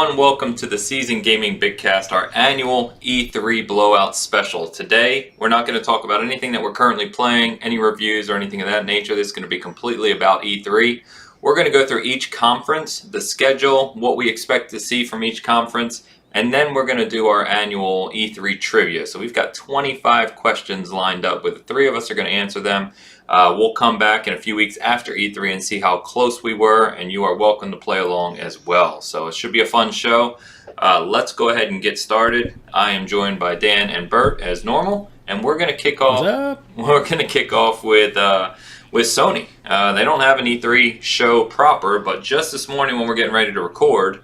everyone. Welcome to the Season Gaming Bitcast, our annual E3 blowout special. Today, we're not going to talk about anything that we're currently playing, any reviews or anything of that nature. This is going to be completely about E3. We're going to go through each conference, the schedule, what we expect to see from each conference, and then we're going to do our annual E3 trivia. So we've got 25 questions lined up, with the three of us are going to answer them. We'll come back in a few weeks after E3 and see how close we were, and you are welcome to play along as well. So it should be a fun show. Let's go ahead and get started. I am joined by Dan and Bert as normal, and we're going to kick off. What's up? We're going to kick off with Sony. They don't have an E3 show proper, but just this morning when we're getting ready to record,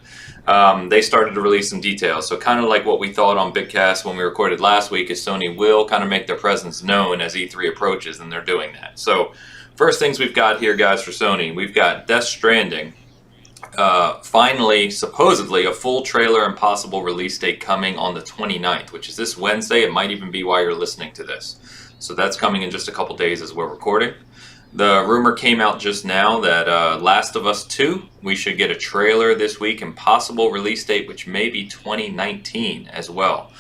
they started to release some details. So kind of like what we thought on Bitcast when we recorded last week, is Sony will kind of make their presence known as E3 approaches, and they're doing that. So first things we've got here, guys, for Sony, we've got Death Stranding. Finally, supposedly, a full trailer and possible release date coming on the 29th, which is this Wednesday. It might even be while you're listening to this. So that's coming in just a couple days as we're recording. The rumor came out just now that Last of Us 2, we should get a trailer this week and possible release date, which may be 2019 as well.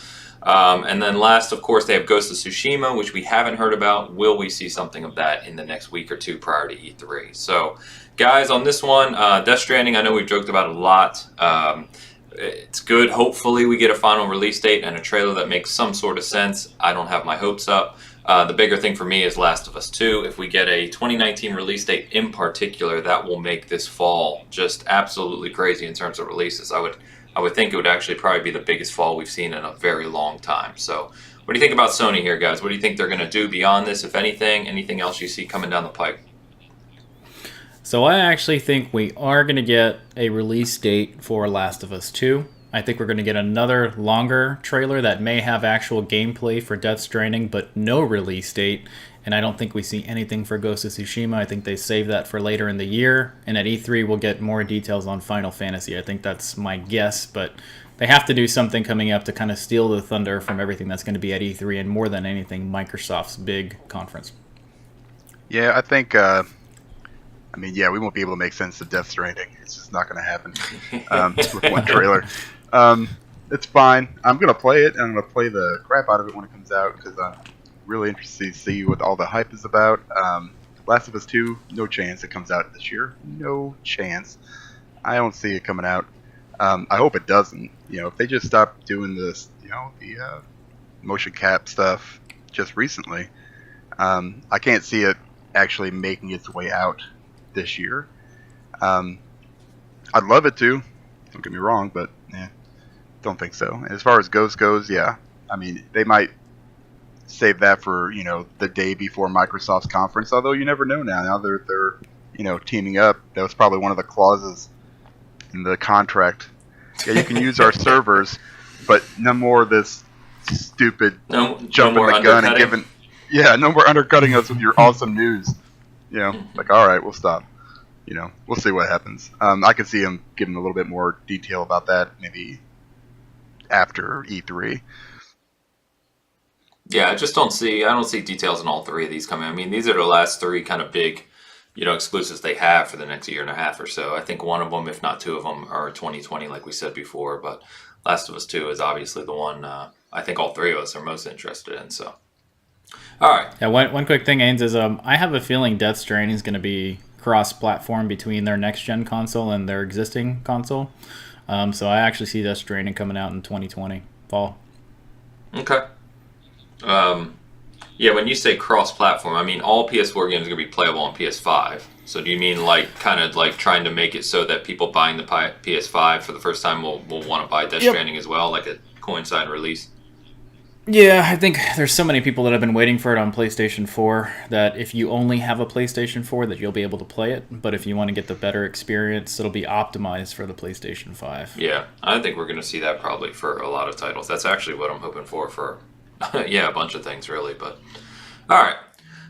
And then last, of course, they have Ghost of Tsushima, which we haven't heard about. Will we see something of that in the next week or two prior to E3? So, guys, on this one, Death Stranding, I know we've joked about it a lot. It's good. Hopefully we get a final release date and a trailer that makes some sort of sense. I don't have my hopes up. The bigger thing for me is Last of Us 2. If we get a 2019 release date in particular, that will make this fall just absolutely crazy in terms of releases. I would think it would actually probably be the biggest fall we've seen in a very long time. So what do you think about Sony here, guys? What do you think they're going to do beyond this, if anything? Anything else you see coming down the pipe? So I actually think we are going to get a release date for Last of Us 2. I think we're going to get another longer trailer that may have actual gameplay for Death Stranding, but no release date. And I don't think we see anything for Ghost of Tsushima. I think they save that for later in the year. And at E3, we'll get more details on Final Fantasy. I think that's my guess, but they have to do something coming up to kind of steal the thunder from everything that's going to be at E3, and more than anything, Microsoft's big conference. Yeah, I think... we won't be able to make sense of Death Stranding. It's just not going to happen with one trailer. It's fine. I'm going to play it, and I'm going to play the crap out of it when it comes out, because I'm really interested to see what all the hype is about. Last of Us 2, no chance it comes out this year. No chance. I don't see it coming out. I hope it doesn't. If they just stop doing this, the motion cap stuff just recently, I can't see it actually making its way out this year. I'd love it to, don't get me wrong, but don't think so. As far as Ghost goes, yeah, they might save that for the day before Microsoft's conference, although you never know now they're teaming up. That was probably one of the clauses in the contract. Yeah, you can use our servers, but no more of this stupid jumping the gun and giving no more undercutting us with your awesome news. All right, we'll stop. We'll see what happens. I can see him giving a little bit more detail about that maybe after E3. Yeah, I don't see details in all three of these coming. These are the last three kind of big, exclusives they have for the next year and a half or so. I think one of them, if not two of them, are 2020, like we said before. But Last of Us 2 is obviously the one I think all three of us are most interested in. So, all right. Yeah, one quick thing, Ains, is I have a feeling Death Stranding is going to be cross-platform between their next-gen console and their existing console. So I actually see Death Stranding coming out in 2020 fall. Okay. When you say cross-platform, all PS4 games are going to be playable on PS5. So do you mean kind of trying to make it so that people buying the PS5 for the first time will want to buy Death Stranding as well, like a coincide release? Yeah, I think there's so many people that have been waiting for it on PlayStation 4 that if you only have a PlayStation 4 that you'll be able to play it. But if you want to get the better experience, it'll be optimized for the PlayStation 5. Yeah, I think we're going to see that probably for a lot of titles. That's actually what I'm hoping for a bunch of things really. But all right,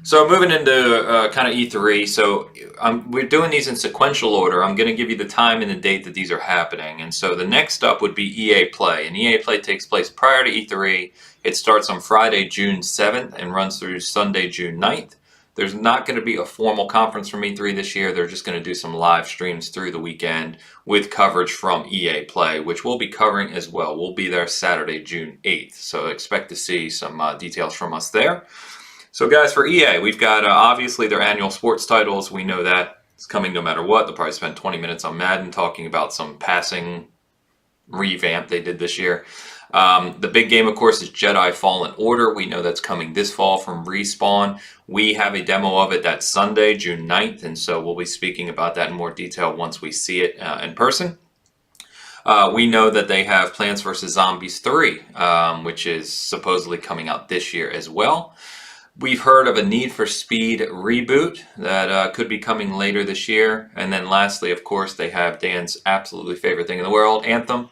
so moving into kind of E3. So we're doing these in sequential order. I'm going to give you the time and the date that these are happening. And so the next up would be EA Play. And EA Play takes place prior to E3. It starts on Friday, June 7th and runs through Sunday, June 9th. There's not going to be a formal conference from E3 this year. They're just going to do some live streams through the weekend with coverage from EA Play, which we'll be covering as well. We'll be there Saturday, June 8th. So expect to see some details from us there. So guys, for EA, we've got obviously their annual sports titles. We know that it's coming no matter what. They'll probably spend 20 minutes on Madden talking about some passing revamp they did this year. The big game, of course, is Jedi Fallen Order. We know that's coming this fall from Respawn. We have a demo of it that Sunday, June 9th, and so we'll be speaking about that in more detail once we see it in person. We know that they have Plants vs. Zombies 3, which is supposedly coming out this year as well. We've heard of a Need for Speed reboot that could be coming later this year. And then lastly, of course, they have Dan's absolutely favorite thing in the world, Anthem.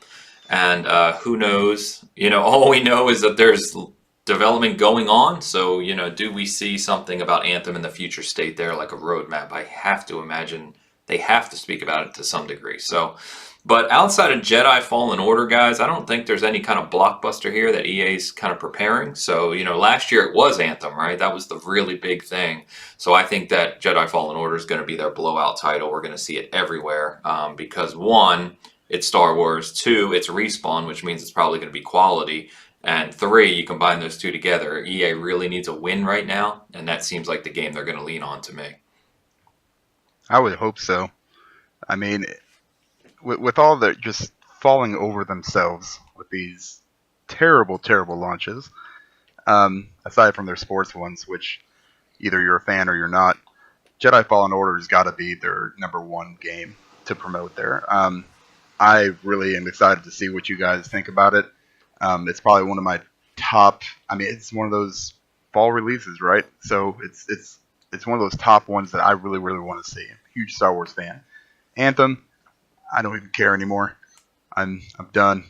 And who knows? All we know is that there's development going on. So, do we see something about Anthem in the future state there, like a roadmap? I have to imagine they have to speak about it to some degree. So, but outside of Jedi Fallen Order, guys, I don't think there's any kind of blockbuster here that EA's kind of preparing. So, last year it was Anthem, right? That was the really big thing. So I think that Jedi Fallen Order is going to be their blowout title. We're going to see it everywhere because, one, it's Star Wars. Two, it's Respawn, which means it's probably going to be quality. And three, you combine those two together, EA really needs a win right now, and that seems like the game they're going to lean on to me. I would hope so. I mean, with all the just falling over themselves with these terrible, terrible launches, aside from their sports ones, which either you're a fan or you're not, Jedi Fallen Order has got to be their number one game to promote there. I really am excited to see what you guys think about it. It's probably one of my top. I mean, it's one of those fall releases, right? So it's one of those top ones that I really, really want to see. I'm a huge Star Wars fan. Anthem, I don't even care anymore. I'm done.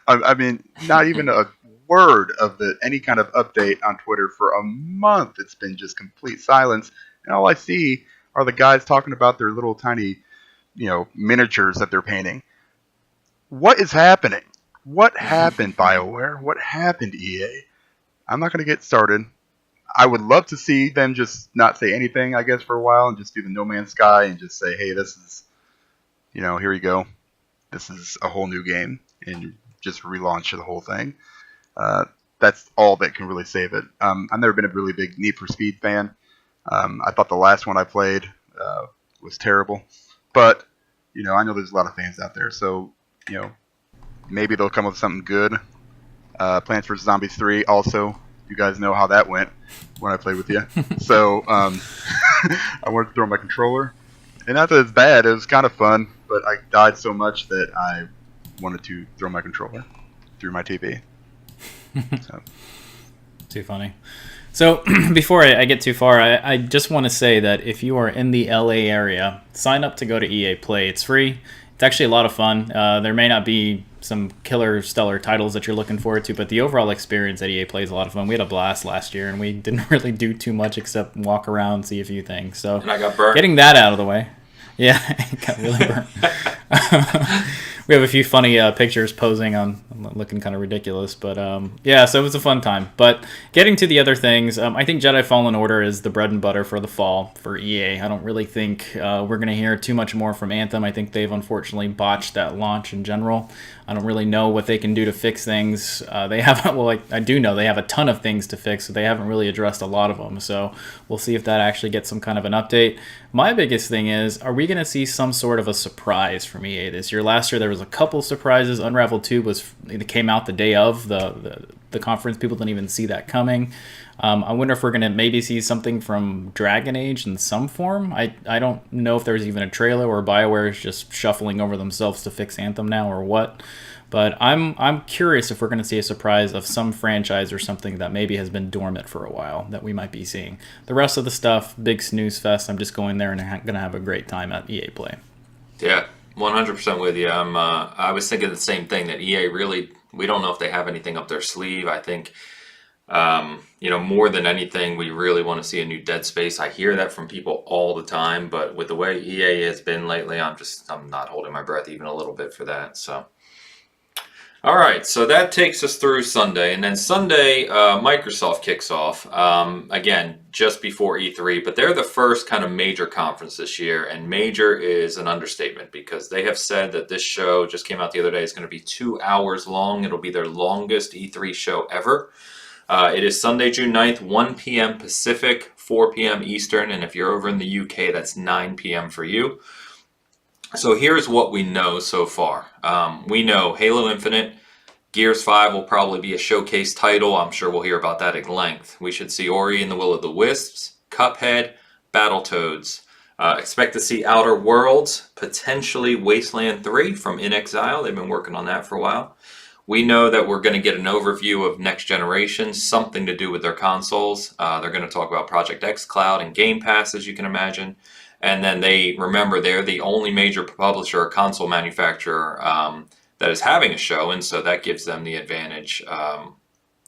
I mean, not even a word of any kind of update on Twitter for a month. It's been just complete silence, and all I see are the guys talking about their little tiny, miniatures that they're painting. What is happening? What happened, BioWare? What happened, EA? I'm not going to get started. I would love to see them just not say anything, I guess, for a while and just do the No Man's Sky and just say, hey, this is, here you go. This is a whole new game, and just relaunch the whole thing. That's all that can really save it. I've never been a really big Need for Speed fan. I thought the last one I played was terrible. But, I know there's a lot of fans out there, so, maybe they'll come up with something good. Plants vs. Zombies 3 also. You guys know how that went when I played with you. So I wanted to throw my controller. And not that it's bad, it was kind of fun, but I died so much that I wanted to throw my controller through my TV. So. Too funny. So before I get too far, I just want to say that if you are in the LA area, sign up to go to EA Play. It's free. It's actually a lot of fun. There may not be some killer, stellar titles that you're looking forward to, but the overall experience at EA Play is a lot of fun. We had a blast last year, and we didn't really do too much except walk around, see a few things. So and I got burnt. Getting that out of the way. Yeah, it got really burnt. We have a few funny pictures posing on looking kind of ridiculous, but yeah, so it was a fun time. But getting to the other things, I think Jedi Fallen Order is the bread and butter for the fall for EA. I don't really think we're going to hear too much more from Anthem. I think they've unfortunately botched that launch in general. I don't really know what they can do to fix things. They haven't. Well, I do know they have a ton of things to fix, so they haven't really addressed a lot of them. So we'll see if that actually gets some kind of an update. My biggest thing is, are we going to see some sort of a surprise from EA this year? Last year there was a couple surprises. Unravel 2 it came out the day of the conference. People didn't even see that coming. I wonder if we're going to maybe see something from Dragon Age in some form. I don't know if there's even a trailer or BioWare is just shuffling over themselves to fix Anthem now or what. But I'm curious if we're going to see a surprise of some franchise or something that maybe has been dormant for a while that we might be seeing. The rest of the stuff, big snooze fest. I'm just going there and going to have a great time at EA Play. Yeah, 100% with you. I was thinking the same thing, that EA really, we don't know if they have anything up their sleeve. I think, more than anything, we really want to see a new Dead Space. I hear that from people all the time, but with the way EA has been lately, I'm not holding my breath even a little bit for that. So, All right, so that takes us through Sunday, and then Sunday, Microsoft kicks off again just before E3. But they're the first kind of major conference this year, and major is an understatement because they have said that this show just came out the other day is going to be 2 hours long. It'll be their longest E3 show ever. It is Sunday, June 9th, 1 p.m. Pacific, 4 p.m. Eastern, and if you're over in the UK, that's 9 p.m. for you. So here's what we know so far. We know Halo Infinite, Gears 5 will probably be a showcase title. I'm sure we'll hear about that at length. We should see Ori and the Will of the Wisps, Cuphead, Battletoads. Expect to see Outer Worlds, potentially Wasteland 3 from In Exile. They've been working on that for a while. We know that we're going to get an overview of next generation, something to do with their consoles. They're going to talk about Project X Cloud and Game Pass, as you can imagine. And then they're the only major publisher or console manufacturer that is having a show, and so that gives them the advantage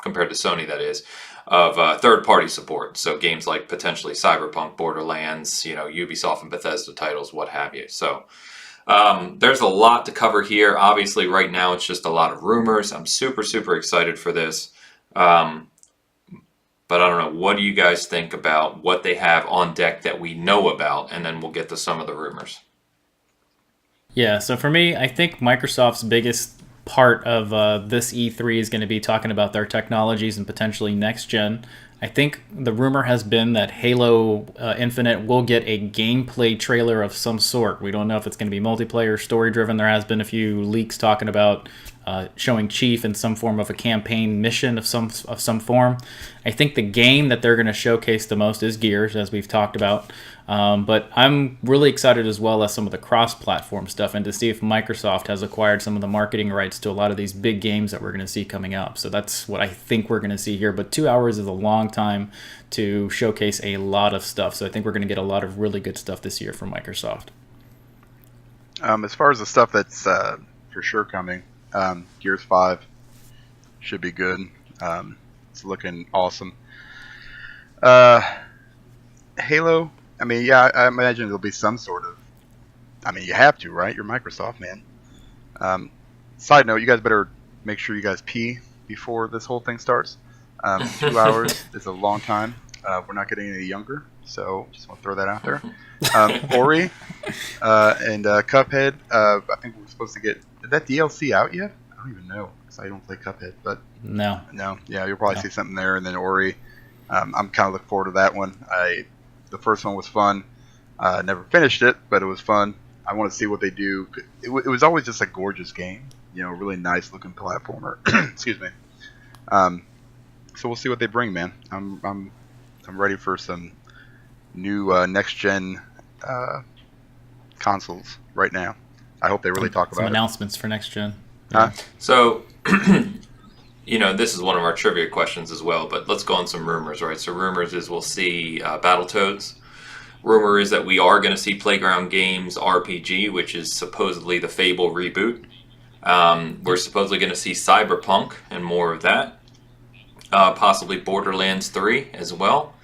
compared to Sony, that is, of third-party support. So games like potentially Cyberpunk, Borderlands, Ubisoft and Bethesda titles, what have you. So there's a lot to cover here. Obviously, right now it's just a lot of rumors. I'm super, super excited for this. But I don't know, what do you guys think about what they have on deck that we know about? And then we'll get to some of the rumors. Yeah, so for me, I think Microsoft's biggest part of this E3 is going to be talking about their technologies and potentially next gen. I think the rumor has been that Halo Infinite will get a gameplay trailer of some sort. We don't know if it's going to be multiplayer, story-driven. There has been a few leaks talking about showing Chief in some form of a campaign mission of some form. I think the game that they're going to showcase the most is Gears, as we've talked about. But I'm really excited as well as some of the cross-platform stuff and to see if Microsoft has acquired some of the marketing rights to a lot of these big games that we're going to see coming up. So that's what I think we're going to see here. But 2 hours is a long time to showcase a lot of stuff. So I think we're going to get a lot of really good stuff this year from Microsoft. As far as the stuff that's for sure coming, Gears 5 should be good. It's looking awesome. Halo, I mean, yeah, I imagine there'll be some sort of... I mean, you have to, right? You're Microsoft, man. Side note, you guys better make sure you guys pee before this whole thing starts. 2 hours is a long time. We're not getting any younger, so just want to throw that out there. Ori and Cuphead, I think we're supposed to get... Is that DLC out yet? I don't even know, because I don't play Cuphead, but... No. Yeah, you'll probably see something there, and then Ori. I'm kind of looking forward to that one. The first one was fun. Never finished it, but it was fun. I want to see what they do. It was always just a gorgeous game, really nice looking platformer. Excuse me. So we'll see what they bring, man. I'm ready for some new next gen consoles right now. I hope they really talk about some announcements for next gen. Yeah. So. This is one of our trivia questions as well, but let's go on some rumors, right? So rumors is we'll see Battletoads. Rumor is that we are going to see Playground Games RPG, which is supposedly the Fable reboot. We're supposedly going to see Cyberpunk and more of that. Possibly Borderlands 3 as well.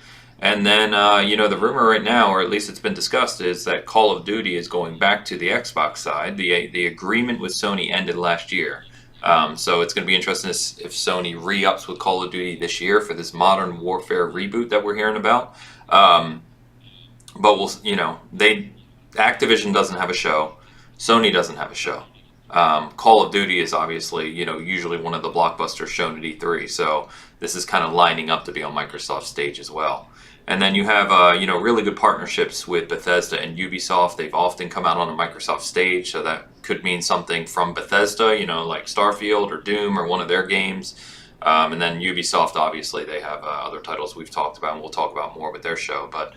And then, the rumor right now, or at least it's been discussed, is that Call of Duty is going back to the Xbox side. The agreement with Sony ended last year. So it's going to be interesting if Sony re-ups with Call of Duty this year for this Modern Warfare reboot that we're hearing about. But Activision doesn't have a show. Sony doesn't have a show. Call of Duty is obviously, usually one of the blockbusters shown at E3. So this is kind of lining up to be on Microsoft's stage as well. And then you have, really good partnerships with Bethesda and Ubisoft. They've often come out on a Microsoft stage, so that could mean something from Bethesda, like Starfield or Doom or one of their games. And then Ubisoft, obviously, they have other titles we've talked about, and we'll talk about more with their show. But,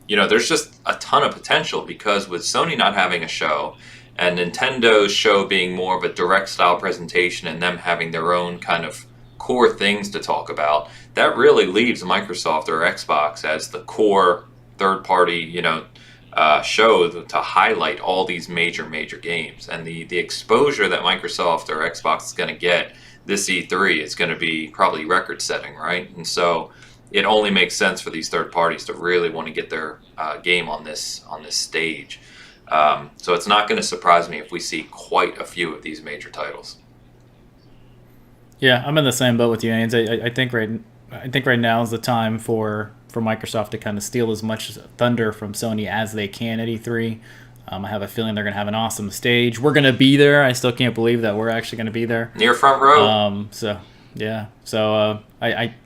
there's just a ton of potential because with Sony not having a show and Nintendo's show being more of a direct style presentation and them having their own kind of core things to talk about, that really leaves Microsoft or Xbox as the core third-party, show to highlight all these major games. And the exposure that Microsoft or Xbox is going to get this E3 is going to be probably record-setting, right? And so it only makes sense for these third parties to really want to get their game on this stage. So it's not going to surprise me if we see quite a few of these major titles. Yeah, I'm in the same boat with you, Ains. I think right now is the time for Microsoft to kind of steal as much thunder from Sony as they can at E3. I have a feeling they're going to have an awesome stage. We're going to be there. I still can't believe that we're actually going to be there. Near front row. So yeah. So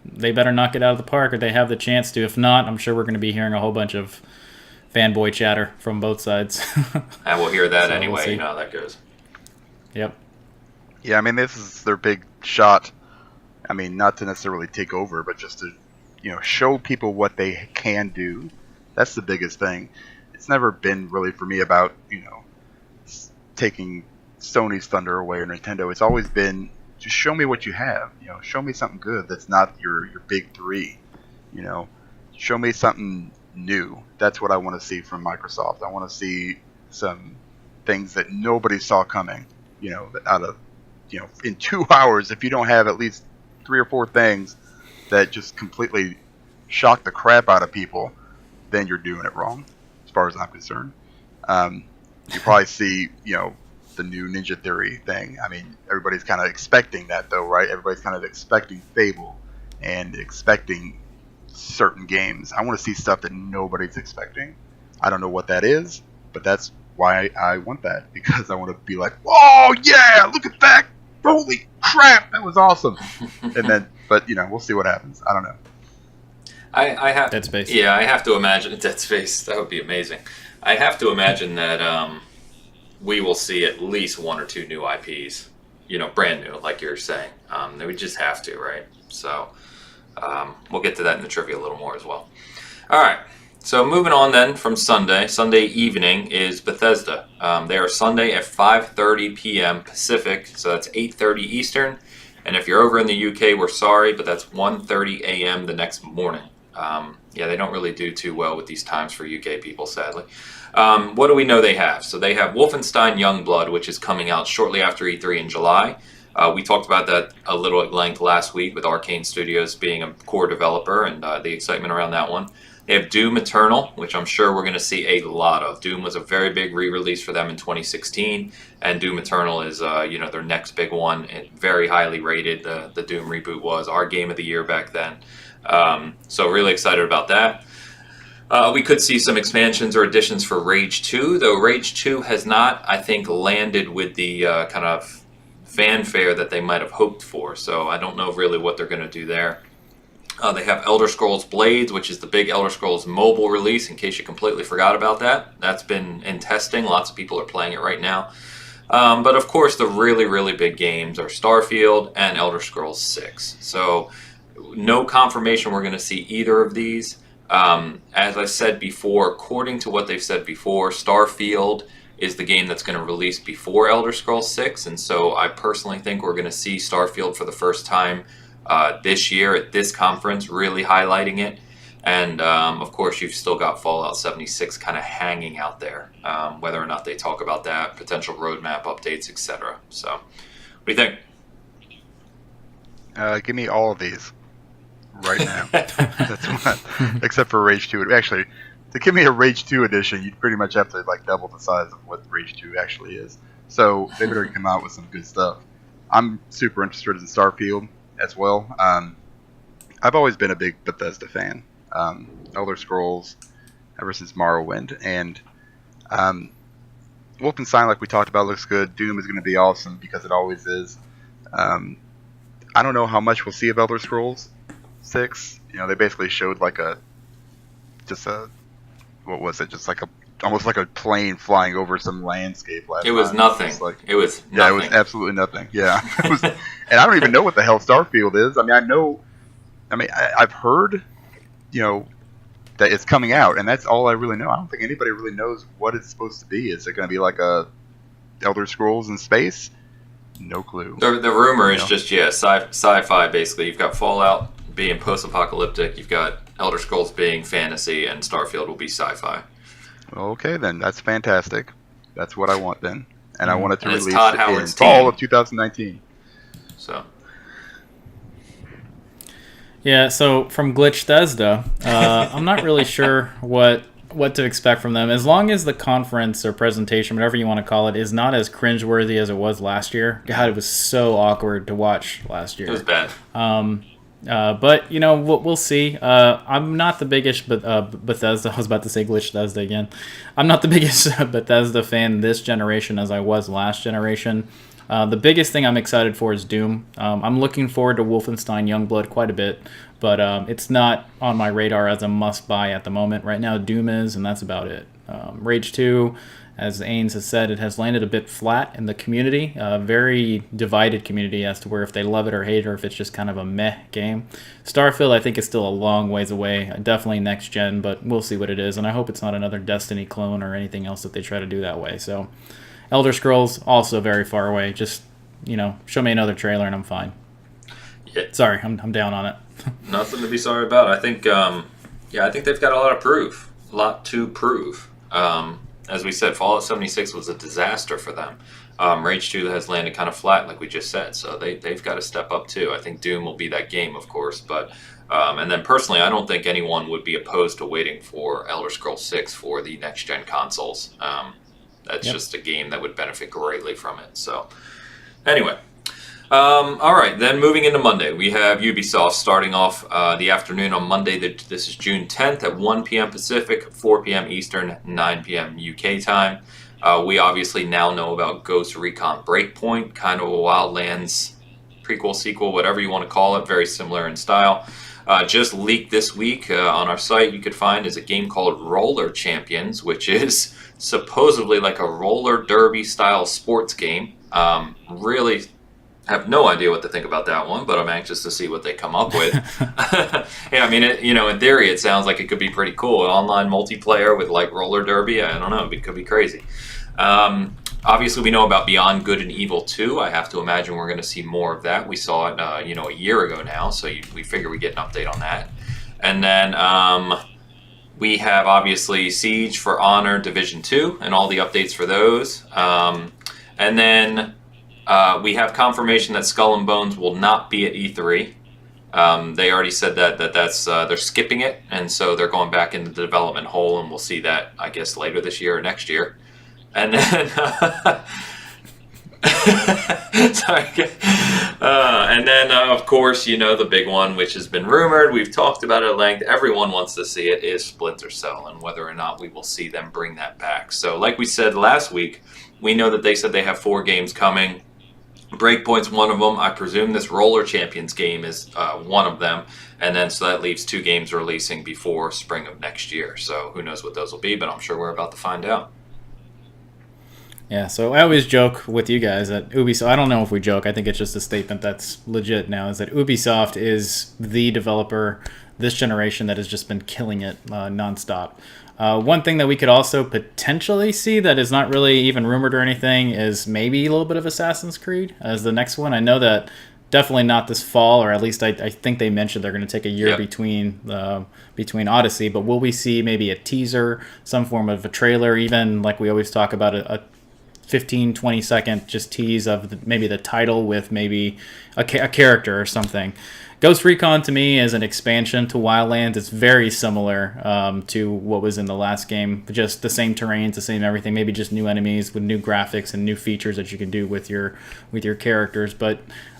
they better knock it out of the park, or they have the chance to. If not, I'm sure we're going to be hearing a whole bunch of fanboy chatter from both sides. And we'll hear that So anyway. we'll You know how that goes. Yep. Yeah, I mean, this is their big shot. I mean, not to necessarily take over, but just to, show people what they can do. That's the biggest thing. It's never been really for me about, taking Sony's thunder away or Nintendo. It's always been, just show me what you have. Show me something good that's not your big three. Show me something new. That's what I want to see from Microsoft. I want to see some things that nobody saw coming. Out of, in 2 hours, if you don't have at least 3 or 4 things that just completely shock the crap out of people, then you're doing it wrong, as far as I'm concerned. You probably see, the new Ninja Theory thing. I mean, everybody's kind of expecting that, though, right? Everybody's kind of expecting Fable and expecting certain games. I want to see stuff that nobody's expecting. I don't know what that is, but that's why I want that, because I want to be like, oh yeah, look at that, holy crap, that was awesome. And then, but we'll see what happens. I don't know. I have Dead Space. Yeah, I have to imagine Dead Space. That would be amazing. I have to imagine that we will see at least 1 or 2 new IPs, brand new, like you're saying. We just have to, right? So we'll get to that in the trivia a little more as well. All right. So moving on then from Sunday evening is Bethesda. They are Sunday at 5:30 p.m. Pacific, so that's 8:30 Eastern. And if you're over in the UK, we're sorry, but that's 1:30 a.m. the next morning. Yeah, they don't really do too well with these times for UK people, sadly. What do we know they have? So they have Wolfenstein Youngblood, which is coming out shortly after E3 in July. We talked about that a little at length last week with Arcane Studios being a core developer and the excitement around that one. They have Doom Eternal, which I'm sure we're going to see a lot of. Doom was a very big re-release for them in 2016, and Doom Eternal is their next big one. And very highly rated. The Doom reboot was our game of the year back then. So really excited about that. We could see some expansions or additions for Rage 2, though Rage 2 has not, I think, landed with the kind of fanfare that they might have hoped for. So I don't know really what they're going to do there. They have Elder Scrolls Blades, which is the big Elder Scrolls mobile release, in case you completely forgot about that. That's been in testing. Lots of people are playing it right now. But of course, the really, really big games are Starfield and Elder Scrolls 6. So no confirmation we're going to see either of these. As I said before, according to what they've said before, Starfield is the game that's going to release before Elder Scrolls 6. And so I personally think we're going to see Starfield for the first time this year at this conference, really highlighting it. And of course, you've still got Fallout 76 kind of hanging out there, whether or not they talk about that, potential roadmap updates, etc. So, what do you think? Give me all of these right now. That's what, except for Rage 2. Actually, to give me a Rage 2 edition, you'd pretty much have to double the size of what Rage 2 actually is. So they better come out with some good stuff. I'm super interested in Starfield as well. I've always been a big Bethesda fan. Elder Scrolls, ever since Morrowind, and Wolfenstein, like we talked about, looks good. Doom is going to be awesome because it always is. I don't know how much we'll see of Elder Scrolls 6. They basically showed what was it? Almost like a plane flying over some landscape last It was time. nothing. It was absolutely nothing. Yeah. And I don't even know what the hell Starfield is. I've heard, that it's coming out, and that's all I really know. I don't think anybody really knows what it's supposed to be. Is it going to be like a Elder Scrolls in space? No clue. The rumor is just, sci-fi, basically. You've got Fallout being post-apocalyptic, you've got Elder Scrolls being fantasy, and Starfield will be sci-fi. Okay, then. That's fantastic. That's what I want, then. And I want it to release in fall of 2019. So... Yeah, so from Glitch Thesda, I'm not really sure what what to expect from them. As long as the conference or presentation, whatever you want to call it, is not as cringeworthy as it was last year. God, it was so awkward to watch last year. It was bad. But we'll see. I'm not the biggest Bethesda. I was about to say Glitch Bethesda again. I'm not the biggest Bethesda fan this generation as I was last generation. The biggest thing I'm excited for is Doom. I'm looking forward to Wolfenstein Youngblood quite a bit, but it's not on my radar as a must-buy at the moment. Right now, Doom is, and that's about it. Rage 2, as Ains has said, it has landed a bit flat in the community, a very divided community as to where if they love it or hate it, or if it's just kind of a meh game. Starfield, I think, is still a long ways away, definitely next gen, but we'll see what it is, and I hope it's not another Destiny clone or anything else that they try to do that way. So, Elder Scrolls, also very far away. Just, show me another trailer and I'm fine. Yeah. Sorry, I'm down on it. Nothing to be sorry about. I think, I think they've got a lot to prove. As we said, Fallout 76 was a disaster for them. Rage 2 has landed kind of flat, like we just said, so they've got to step up too. I think Doom will be that game, of course, but and then personally, I don't think anyone would be opposed to waiting for Elder Scrolls 6 for the next-gen consoles. That's just a game that would benefit greatly from it. So, anyway. All right, then moving into Monday, we have Ubisoft starting off the afternoon on Monday. This is June 10th at 1 p.m. Pacific, 4 p.m. Eastern, 9 p.m. UK time. We obviously now know about Ghost Recon Breakpoint, kind of a Wildlands prequel, sequel, whatever you want to call it, very similar in style. Just leaked this week on our site, you could find, is a game called Roller Champions, which is supposedly like a roller derby style sports game. Really have no idea what to think about that one, but I'm anxious to see what they come up with. Yeah, I mean, in theory, it sounds like it could be pretty cool. Online multiplayer with like roller derby, I don't know, it could be crazy. Obviously, we know about Beyond Good and Evil 2. I have to imagine we're going to see more of that. We saw it, a year ago now, so we figure we get an update on that. And then we have obviously Siege, For Honor, Division 2, and all the updates for those. And then we have confirmation that Skull and Bones will not be at E3. They already said that's they're skipping it, and so they're going back into the development hole, and we'll see that, I guess, later this year or next year. And then, of course, the big one, which has been rumored. We've talked about it at length. Everyone wants to see it, is Splinter Cell, and whether or not we will see them bring that back. So, like we said last week, we know that they said they have 4 games coming. Breakpoint's one of them. I presume this Roller Champions game is one of them. And then so that leaves 2 games releasing before spring of next year. So who knows what those will be, but I'm sure we're about to find out. Yeah, so I always joke with you guys that Ubisoft, I don't know if we joke, I think it's just a statement that's legit now, is that Ubisoft is the developer this generation that has just been killing it nonstop. One thing that we could also potentially see that is not really even rumored or anything is maybe a little bit of Assassin's Creed as the next one. I know that definitely not this fall, or at least I think they mentioned they're going to take a year between Odyssey, but will we see maybe a teaser, some form of a trailer, even like we always talk about a 15, 20 second just tease of maybe the title with maybe a character or something. Ghost Recon to me is an expansion to Wildlands. It's very similar to what was in the last game. Just the same terrains, the same everything. Maybe just new enemies with new graphics and new features that you can do with your characters. But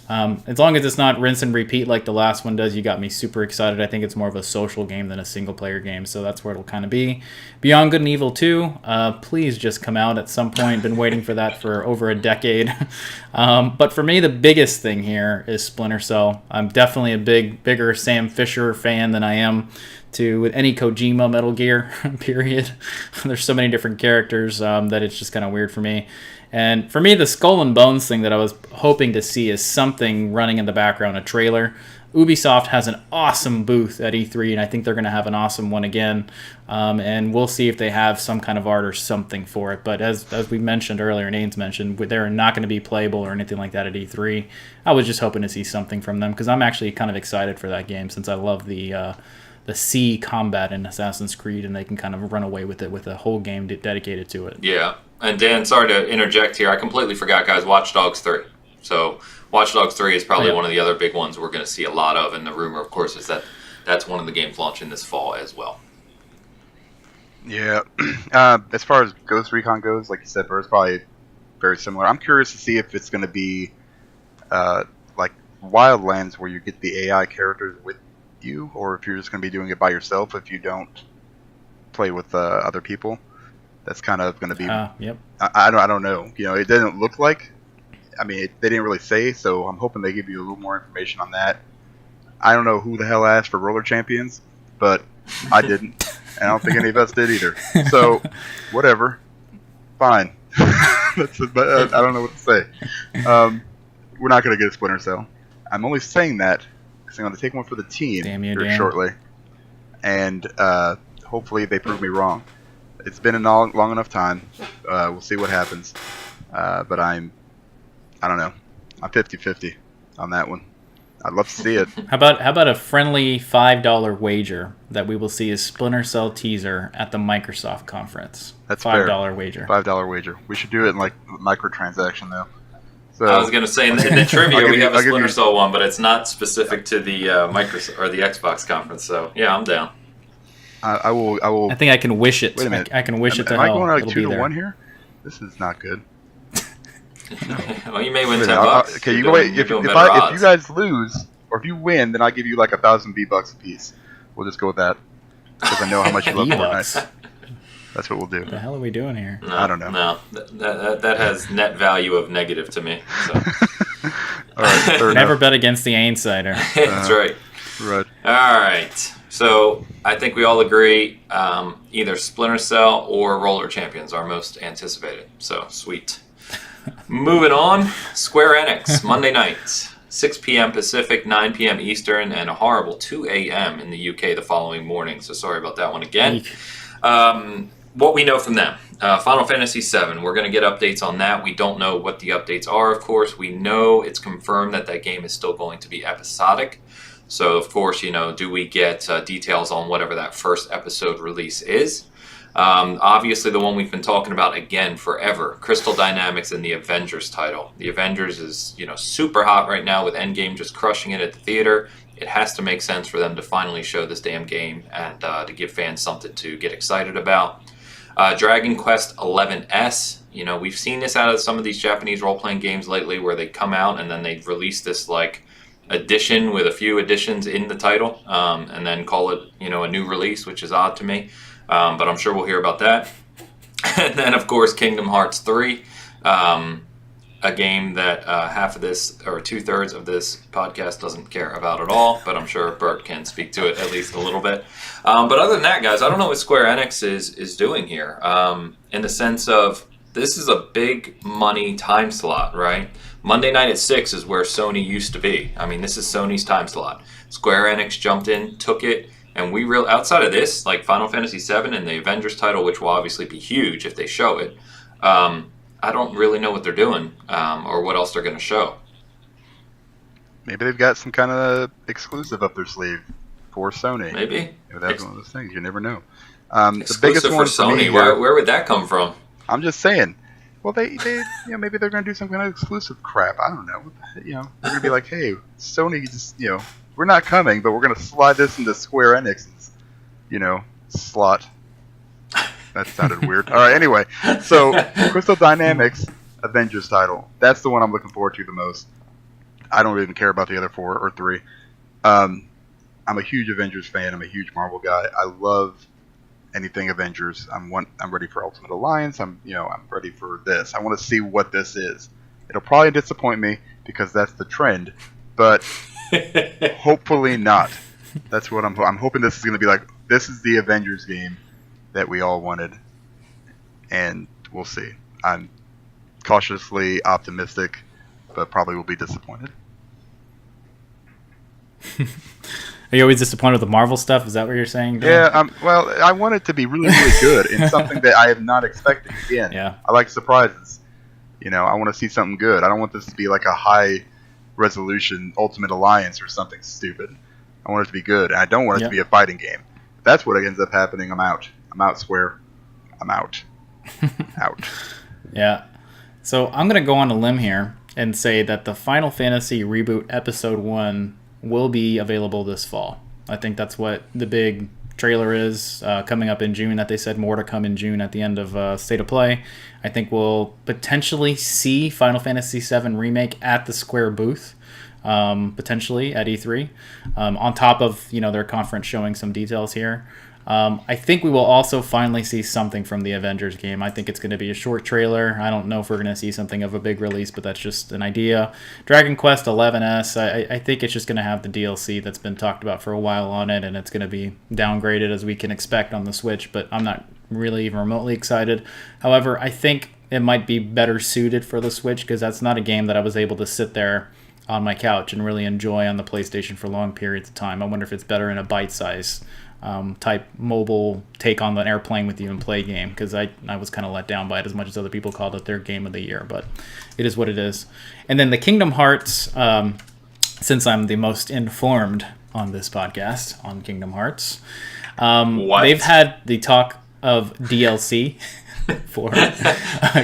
as long as it's not rinse and repeat like the last one does, you got me super excited. I think it's more of a social game than a single player game, so that's where it'll kind of be. Beyond Good and Evil 2, please just come out at some point. Been waiting for that for over a decade. But for me, the biggest thing here is Splinter Cell. I'm definitely a bigger Sam Fisher fan than I am to any Kojima Metal Gear, period. There's so many different characters that it's just kind of weird for me. And for me, the Skull and Bones thing that I was hoping to see is something running in the background, a trailer. Ubisoft has an awesome booth at E3, and I think they're going to have an awesome one again. And we'll see if they have some kind of art or something for it. But as we mentioned earlier, and Ains mentioned, they're not going to be playable or anything like that at E3. I was just hoping to see something from them, because I'm actually kind of excited for that game, since I love the sea combat in Assassin's Creed, and they can kind of run away with it with a whole game dedicated to it. Yeah. And Dan, sorry to interject here. I completely forgot, guys, Watch Dogs 3. So Watch Dogs 3 is probably one of the other big ones we're going to see a lot of. And the rumor, of course, is that that's one of the games launching this fall as well. Yeah. As far as Ghost Recon goes, like you said, Burr's probably very similar. I'm curious to see if it's going to be uh, like Wildlands where you get the AI characters with you, or if you're just going to be doing it by yourself if you don't play with other people. That's kind of going to be. Yep. I don't know. You know, it doesn't look like. I mean, they didn't really say, so I'm hoping they give you a little more information on that. I don't know who the hell asked for roller champions, but I didn't. And I don't think any of us did either. So, whatever. Fine. But I don't know what to say. We're not going to get a Splinter Cell. I'm only saying that because I'm going to take one for the team here shortly. And hopefully they prove me wrong. It's been a long enough time. We'll see what happens. But I don't know. I'm 50-50 on that one. I'd love to see it. How about a friendly $5 wager that we will see a Splinter Cell teaser at the Microsoft conference? That's $5 fair. wager. $5 wager. We should do it in like microtransaction though. So I was gonna say in the trivia we have a Splinter Cell one, but it's not specific to the Microsoft or the Xbox conference. So yeah, I'm down. I will. I think I can wish it. Wait a minute. I can wish it to hell. hell. Am I going like It'll 2-1 here? This is not good. Well, you may win $10. Okay, you go wait. If you guys lose or if you win, then I'll give you like 1,000 V-Bucks a piece. We'll just go with that because I know how much you love Fortnite. That's what we'll do. What the hell are we doing here? No, I don't know. No, that has net value of negative to me. So. All right, never bet against the insider. That's right. Right. All right. So I think we all agree either Splinter Cell or Roller Champions are most anticipated. So sweet. Moving on, Square Enix, Monday night, 6 p.m. Pacific, 9 p.m. Eastern, and a horrible 2 a.m. in the UK the following morning. So sorry about that one again. What we know from them, Final Fantasy VII, we're going to get updates on that. We don't know what the updates are, of course. We know it's confirmed that game is still going to be episodic. So, of course, do we get details on whatever that first episode release is? Obviously, the one we've been talking about again forever, Crystal Dynamics and the Avengers title. The Avengers is, super hot right now with Endgame just crushing it at the theater. It has to make sense for them to finally show this damn game and to give fans something to get excited about. Dragon Quest XI's, we've seen this out of some of these Japanese role-playing games lately where they come out and then they release this, edition with a few additions in the title and then call it, a new release, which is odd to me. But I'm sure we'll hear about that. And then, of course, Kingdom Hearts 3, a game that half of this, or 2/3 of this podcast doesn't care about at all, but I'm sure Bert can speak to it at least a little bit. But other than that, guys, I don't know what Square Enix is doing here, in the sense of this is a big money time slot, right? Monday night at 6 is where Sony used to be. I mean, this is Sony's time slot. Square Enix jumped in, took it, and we really, outside of this, like Final Fantasy VII and the Avengers title, which will obviously be huge if they show it, I don't really know what they're doing or what else they're going to show. Maybe they've got some kind of exclusive up their sleeve for Sony. Maybe. That's one of those things. You never know. The biggest one for Sony. Where would that come from? I'm just saying. Well, they maybe they're going to do some kind of exclusive crap. I don't know. They're going to be like, hey, Sony, just we're not coming, but we're going to slide this into Square Enix's, slot. That sounded weird. All right, anyway. So, Crystal Dynamics Avengers title. That's the one I'm looking forward to the most. I don't even care about the other 4 or 3. I'm a huge Avengers fan. I'm a huge Marvel guy. I love anything Avengers. I'm ready for Ultimate Alliance. I'm ready for this. I want to see what this is. It'll probably disappoint me because that's the trend, but hopefully not. That's what I'm hoping this is going to be like. This is the Avengers game that we all wanted, and we'll see. I'm cautiously optimistic, but probably will be disappointed. Are you always disappointed with the Marvel stuff? Is that what you're saying, Dan? Yeah, well, I want it to be really, really good in something that I have not expected. Again, yeah. I like surprises. I want to see something good. I don't want this to be like a high-resolution Ultimate Alliance or something stupid. I want it to be good, and I don't want it to be a fighting game. If that's what ends up happening, I'm out. I'm out, Square. I'm out. Out. Yeah. So I'm going to go on a limb here and say that the Final Fantasy Reboot Episode 1 will be available this fall. I think that's what the big trailer is coming up in June that they said more to come in June at the end of State of Play. I think we'll potentially see Final Fantasy VII Remake at the Square booth, potentially at E3, on top of their conference showing some details here. I think we will also finally see something from the Avengers game. I think it's going to be a short trailer. I don't know if we're going to see something of a big release, but that's just an idea. Dragon Quest XI's, I think it's just going to have the DLC that's been talked about for a while on it, and it's going to be downgraded as we can expect on the Switch, but I'm not really even remotely excited. However, I think it might be better suited for the Switch because that's not a game that I was able to sit there on my couch and really enjoy on the PlayStation for long periods of time. I wonder if it's better in a bite-size type mobile take on the airplane with you and play game, because I was kind of let down by it as much as other people called it their game of the year, but it is what it is. And then the Kingdom Hearts, since I'm the most informed on this podcast on Kingdom Hearts, they've had the talk of DLC for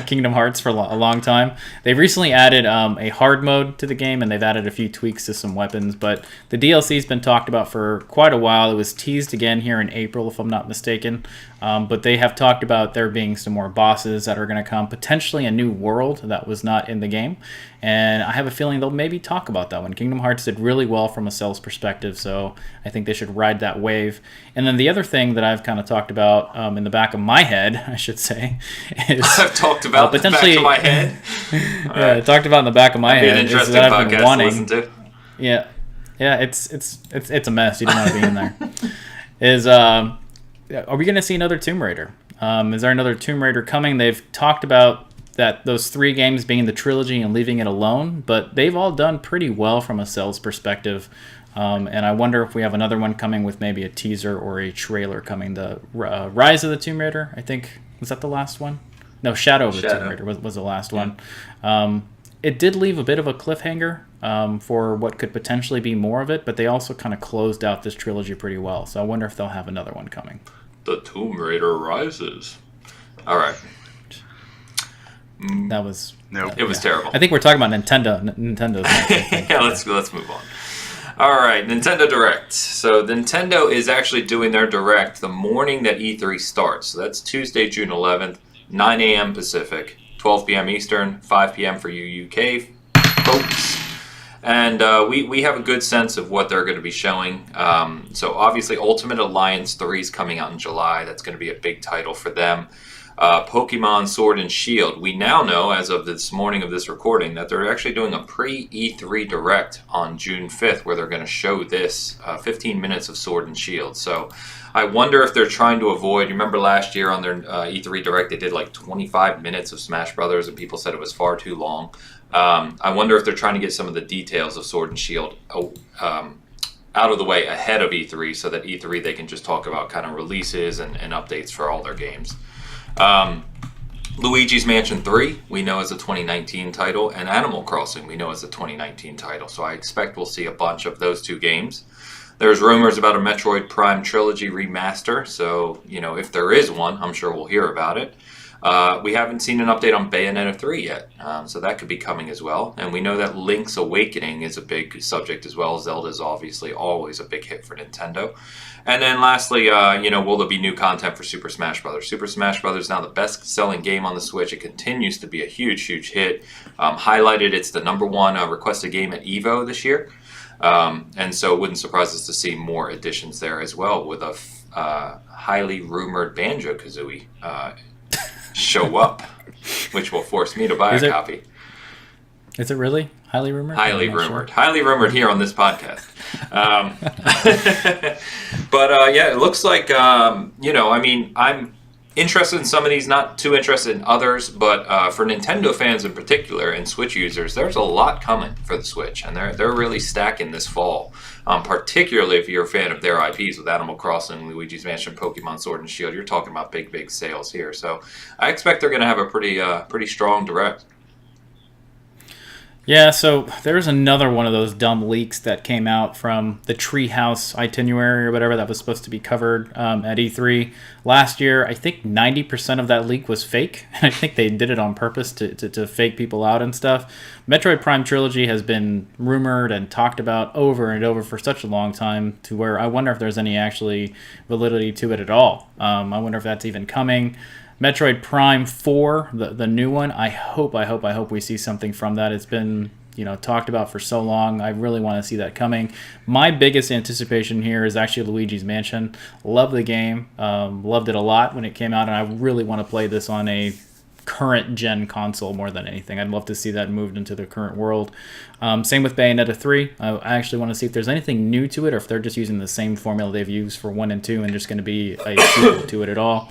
Kingdom Hearts for a long time. They've recently added a hard mode to the game, and they've added a few tweaks to some weapons, but the DLC's been talked about for quite a while. It was teased again here in April, if I'm not mistaken, but they have talked about there being some more bosses that are going to come, potentially a new world that was not in the game, and I have a feeling they'll maybe talk about that one. Kingdom Hearts did really well from a sales perspective, so I think they should ride that wave. And then the other thing that I've kind of talked about in the back of my head, I should say, is I've talked about potentially the back of my head. Yeah, I talked about in the back of my head. An interesting that I've podcast been to wanting. listen to. Yeah, it's a mess. You don't want to be in there. Is are we going to see another Tomb Raider? Is there another Tomb Raider coming? They've talked about that those 3 games being the trilogy and leaving it alone, but they've all done pretty well from a sales perspective. And I wonder if we have another one coming with maybe a teaser or a trailer coming. The Rise of the Tomb Raider, I think, was that the last one? No, Shadow of the Tomb Raider was the last one. It did leave a bit of a cliffhanger for what could potentially be more of it, but they also kind of closed out this trilogy pretty well. So I wonder if they'll have another one coming. The Tomb Raider Rises. All right. That was... Nope. It was terrible. I think we're talking about Nintendo's next, yeah, let's move on. All right, Nintendo Direct. So Nintendo is actually doing their Direct the morning that E3 starts. So that's Tuesday, June 11th, 9 a.m. Pacific, 12 p.m. Eastern, 5 p.m. for you UK folks. And we have a good sense of what they're going to be showing. So obviously Ultimate Alliance 3 is coming out in July. That's going to be a big title for them. Pokemon Sword and Shield. We now know, as of this morning of this recording, that they're actually doing a pre-E3 Direct on June 5th where they're going to show this 15 minutes of Sword and Shield. So I wonder if they're trying to avoid... You remember last year on their E3 Direct, they did like 25 minutes of Smash Brothers and people said it was far too long. I wonder if they're trying to get some of the details of Sword and Shield out of the way ahead of E3 so that E3 they can just talk about kind of releases and updates for all their games. Luigi's Mansion 3 we know is a 2019 title, and Animal Crossing we know is a 2019 title, so I expect we'll see a bunch of those 2 games. There's rumors about a Metroid Prime Trilogy remaster, so if there is one, I'm sure we'll hear about it. We haven't seen an update on Bayonetta 3 yet, so that could be coming as well. And we know that Link's Awakening is a big subject as well. Zelda's obviously always a big hit for Nintendo. And then lastly, will there be new content for Super Smash Bros.? Super Smash Bros. Is now the best-selling game on the Switch. It continues to be a huge, huge hit. Highlighted, it's the #1 requested game at EVO this year. And so it wouldn't surprise us to see more additions there as well, with a highly rumored Banjo-Kazooie show up, which will force me to buy a copy. Is it really highly rumored? Highly rumored. Sure. Highly rumored here on this podcast. But yeah, it looks like, I'm interested in some of these, not too interested in others, but for Nintendo fans in particular and Switch users, there's a lot coming for the Switch, and they're really stacking this fall. Particularly if you're a fan of their IPs with Animal Crossing, Luigi's Mansion, Pokemon Sword and Shield, you're talking about big sales here. So I expect they're going to have a pretty strong Direct. Yeah, so there's another one of those dumb leaks that came out from the Treehouse itinerary or whatever that was supposed to be covered at E3 last year. I think 90% of that leak was fake. I think they did it on purpose to fake people out and stuff. Metroid Prime Trilogy has been rumored and talked about over and over for such a long time to where I wonder if there's any actually validity to it at all. I wonder if that's even coming. Metroid Prime 4, the new one, I hope we see something from that. It's been, talked about for so long. I really want to see that coming. My biggest anticipation here is actually Luigi's Mansion. Love the game. Loved it a lot when it came out, and I really want to play this on a current gen console more than anything. I'd love to see that moved into the current world. Same with Bayonetta 3. I actually want to see if there's anything new to it or if they're just using the same formula they've used for 1 and 2 and just going to be a sequel to it at all.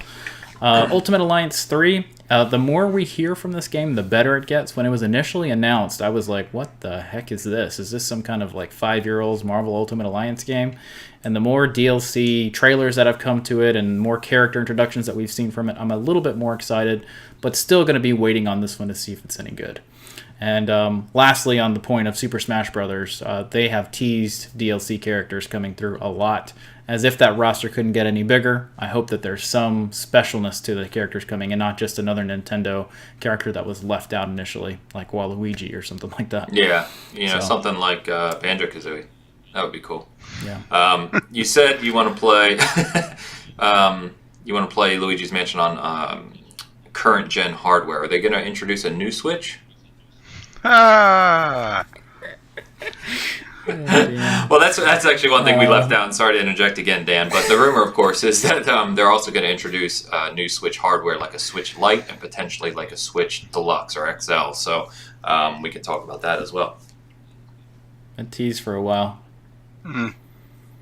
Ultimate Alliance 3, the more we hear from this game, the better it gets. When it was initially announced, I was like, what the heck is this? Is this some kind of 5-year-old's Marvel Ultimate Alliance game? And the more DLC trailers that have come to it and more character introductions that we've seen from it, I'm a little bit more excited, but still going to be waiting on this one to see if it's any good. And lastly, on the point of Super Smash Bros., they have teased DLC characters coming through a lot. As if that roster couldn't get any bigger, I hope that there's some specialness to the characters coming and not just another Nintendo character that was left out initially, like Waluigi or something like that. Yeah, something like Banjo-Kazooie. That would be cool. Yeah. You said you want to play Luigi's Mansion on current gen hardware. Are they going to introduce a new Switch? Ah. Well, that's actually one thing we left out, and sorry to interject again, Dan, but the rumor, of course, is that they're also going to introduce new Switch hardware, like a Switch Lite and potentially like a Switch Deluxe or XL, so we can talk about that as well. A tease for a while. Mm-hmm.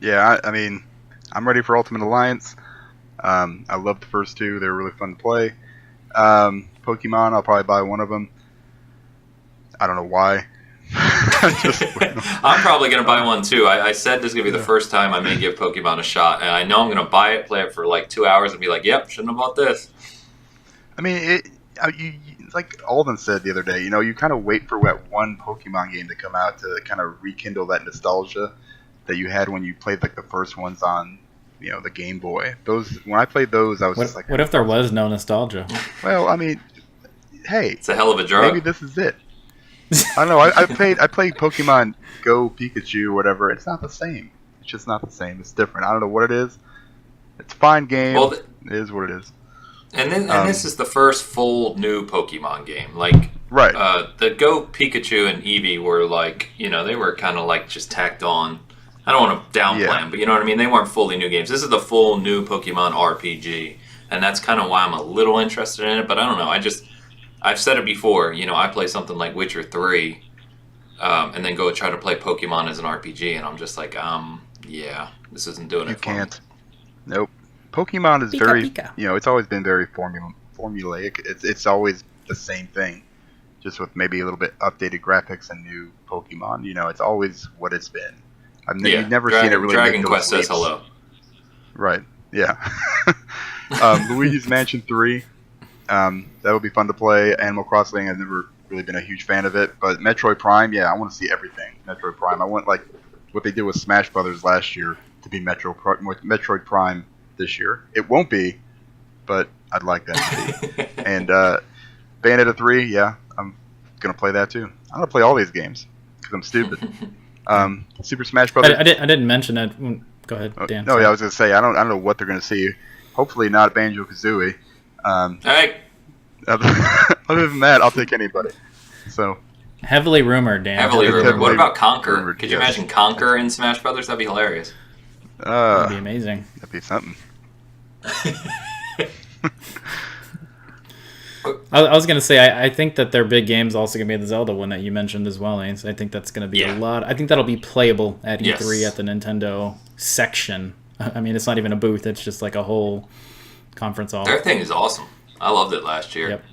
Yeah, I mean, I'm ready for Ultimate Alliance. I love the first two. They're really fun to play. Pokemon, I'll probably buy one of them. I don't know why. I'm probably going to buy one too. I said this is going to be the first time I may give Pokemon a shot, and I know I'm going to buy it, play it for 2 hours, and be like, yep, shouldn't have bought this. I mean, like Alden said the other day, you kind of wait for that one Pokemon game to come out to kind of rekindle that nostalgia that you had when you played the first ones on the Game Boy. When I played those, I was just like, what if there was no nostalgia? Well, I mean, hey, it's a hell of a drug. Maybe this is it. I don't know. I played Pokemon Go Pikachu or whatever. It's not the same. It's just not the same. It's different. I don't know what it is. It's a fine game. Well, it is what it is. And this is the first full new Pokemon game. Right. The Go Pikachu and Eevee were they were kind of just tacked on. I don't want to downplay them, but you know what I mean? They weren't fully new games. This is the full new Pokemon RPG. And that's kind of why I'm a little interested in it, but I don't know. I've said it before, I play something like Witcher 3, and then go try to play Pokemon as an RPG, and I'm just like, this isn't doing it for me. You can't. Nope. Pokemon is Pika. It's always been very formulaic. It's always the same thing, just with maybe a little bit updated graphics and new Pokemon. It's always what it's been. You've never seen it really. Dragon Quest says hello. Right. Yeah. Luigi's Mansion 3. That would be fun to play. Animal Crossing, I've never really been a huge fan of it. But Metroid Prime, I want to see everything. Metroid Prime. I want what they did with Smash Brothers last year to be Metroid Prime this year. It won't be, but I'd like that to be. And Bayonetta 3, I'm going to play that too. I'm going to play all these games because I'm stupid. Super Smash Brothers. I didn't mention it. Go ahead, Dan. No, I was going to say, I don't know what they're going to see. Hopefully not Banjo-Kazooie. Hey. Other than that, I'll take anybody. So heavily rumored, Dan. Heavily rumored. What about Conker? Could you imagine Conker in Smash Brothers? That'd be hilarious. That'd be amazing. That'd be something. I was going to say, I think that their big game's also going to be the Zelda one that you mentioned as well, Ains. I think that's going to be a lot. I think that'll be playable at E3 at the Nintendo section. I mean, it's not even a booth. It's just like a whole conference hall. Their thing is awesome. I loved it last year. Yep.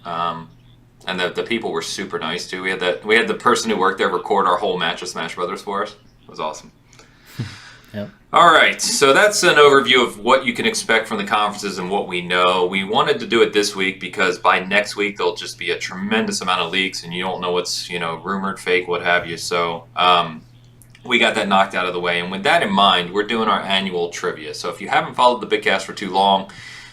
And the people were super nice, too. We had the person who worked there record our whole match of Smash Brothers for us. It was awesome. Yep. All right, so that's an overview of what you can expect from the conferences and what we know. We wanted to do it this week because by next week there'll just be a tremendous amount of leaks, and you don't know what's rumored, fake, what have you. So we got that knocked out of the way, and with that in mind, we're doing our annual trivia. So if you haven't followed the Bitcast for too long,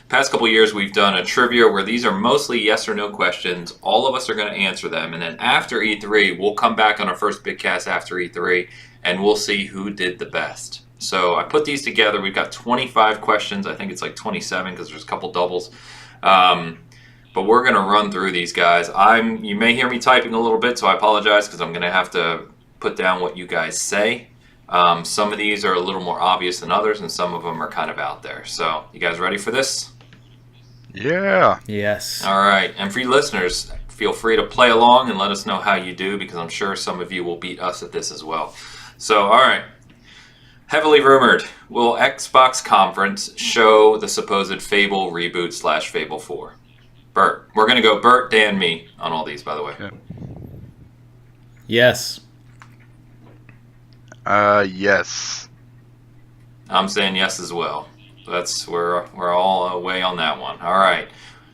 past couple years we've done a trivia where these are mostly yes or no questions. All of us are going to answer them, and then after E3, we'll come back on our first Bitcast after E3, and we'll see who did the best. So I put these together. We've got 25 questions. I think it's like 27 because there's a couple doubles. But we're going to run through these guys. You may hear me typing a little bit, so I apologize because I'm going to have to put down what you guys say. Some of these are a little more obvious than others, and some of them are kind of out there. So you guys ready for this? Yeah. Yes. All right. And for you listeners, feel free to play along and let us know how you do because I'm sure some of you will beat us at this as well. So, all right. Heavily rumored, will Xbox conference show the supposed Fable reboot / Fable 4? Bert. We're going to go Bert, Dan, me on all these, by the way. Yeah. Yes. Yes. I'm saying yes as well. We're all away on that one. All right.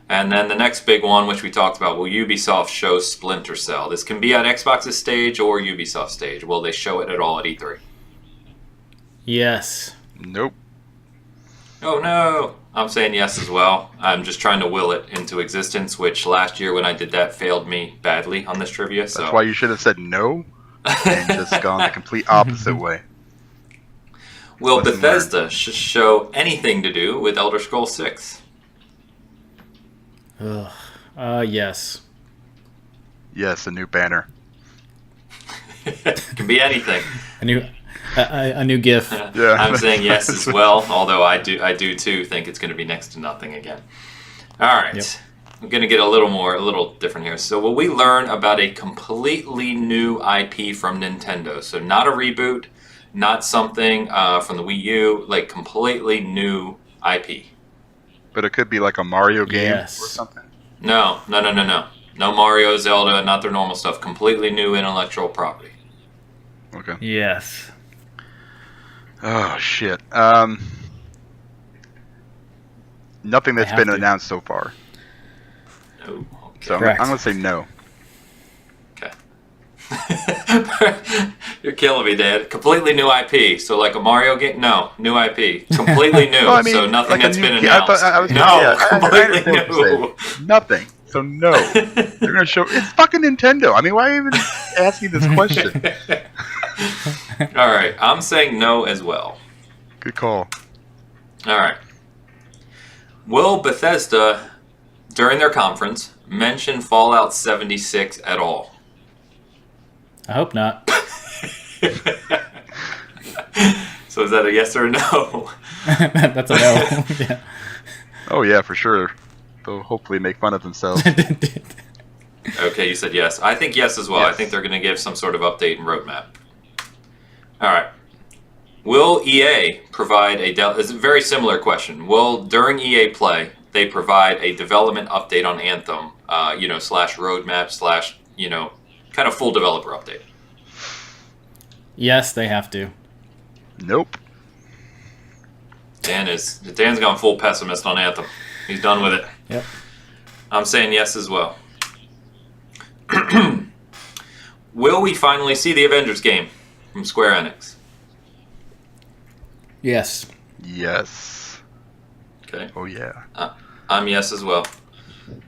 And then the next big one, which we talked about, will Ubisoft show Splinter Cell? This can be at Xbox's stage or Ubisoft's stage. Will they show it at all at E3? Yes. Nope. Oh no! I'm saying yes as well. I'm just trying to will it into existence, which last year when I did that failed me badly on this trivia. So That's why you should have said no and just gone the complete opposite way. will Lesson Bethesda show anything to do with Elder Scrolls 6? Ugh. Yes. Yes, a new banner. It can be anything. A new GIF. Yeah. I'm saying yes as well, although I do too think it's going to be next to nothing again. All right. Yep. I'm going to get a little different here. So will we learn about a completely new IP from Nintendo? So not a reboot, not something from the Wii U, like completely new IP. But it could be like a Mario game Yes. or something. No. No Mario, Zelda, not their normal stuff. Completely new intellectual property. Okay. Yes. Oh, shit. Nothing that's have been to. announced so far. Oh, okay. So I'm Correct. going to say no. Okay. You're killing me, Dad. Completely new IP. So like a Mario game? No, new IP. Completely new. Well, I mean, so nothing like a that's new been game. I announced. thought- I was- no, yeah, I completely understand what you're new. saying. Nothing. So no. They're going to show. It's fucking Nintendo. I mean, why are you even asking this question? All right, I'm saying no as well. Good call. All right. Will Bethesda, during their conference, mention Fallout 76 at all? I hope not. So is that a yes or a no? That's a no. Yeah. Oh yeah, for sure. They'll hopefully make fun of themselves. Okay, you said yes. I think yes as well. I Yes. think they're going to give some sort of update and roadmap. All right. Will EA provide it's a very similar question. Will, during EA Play, they provide a development update on Anthem, / roadmap / kind of full developer update? Yes, they have to. Nope. Dan's gone full pessimist on Anthem. He's done with it. Yep. I'm saying yes as well. Will we finally see the Avengers game from Square Enix? Yes. Yes. Okay. Oh yeah. I'm yes as well.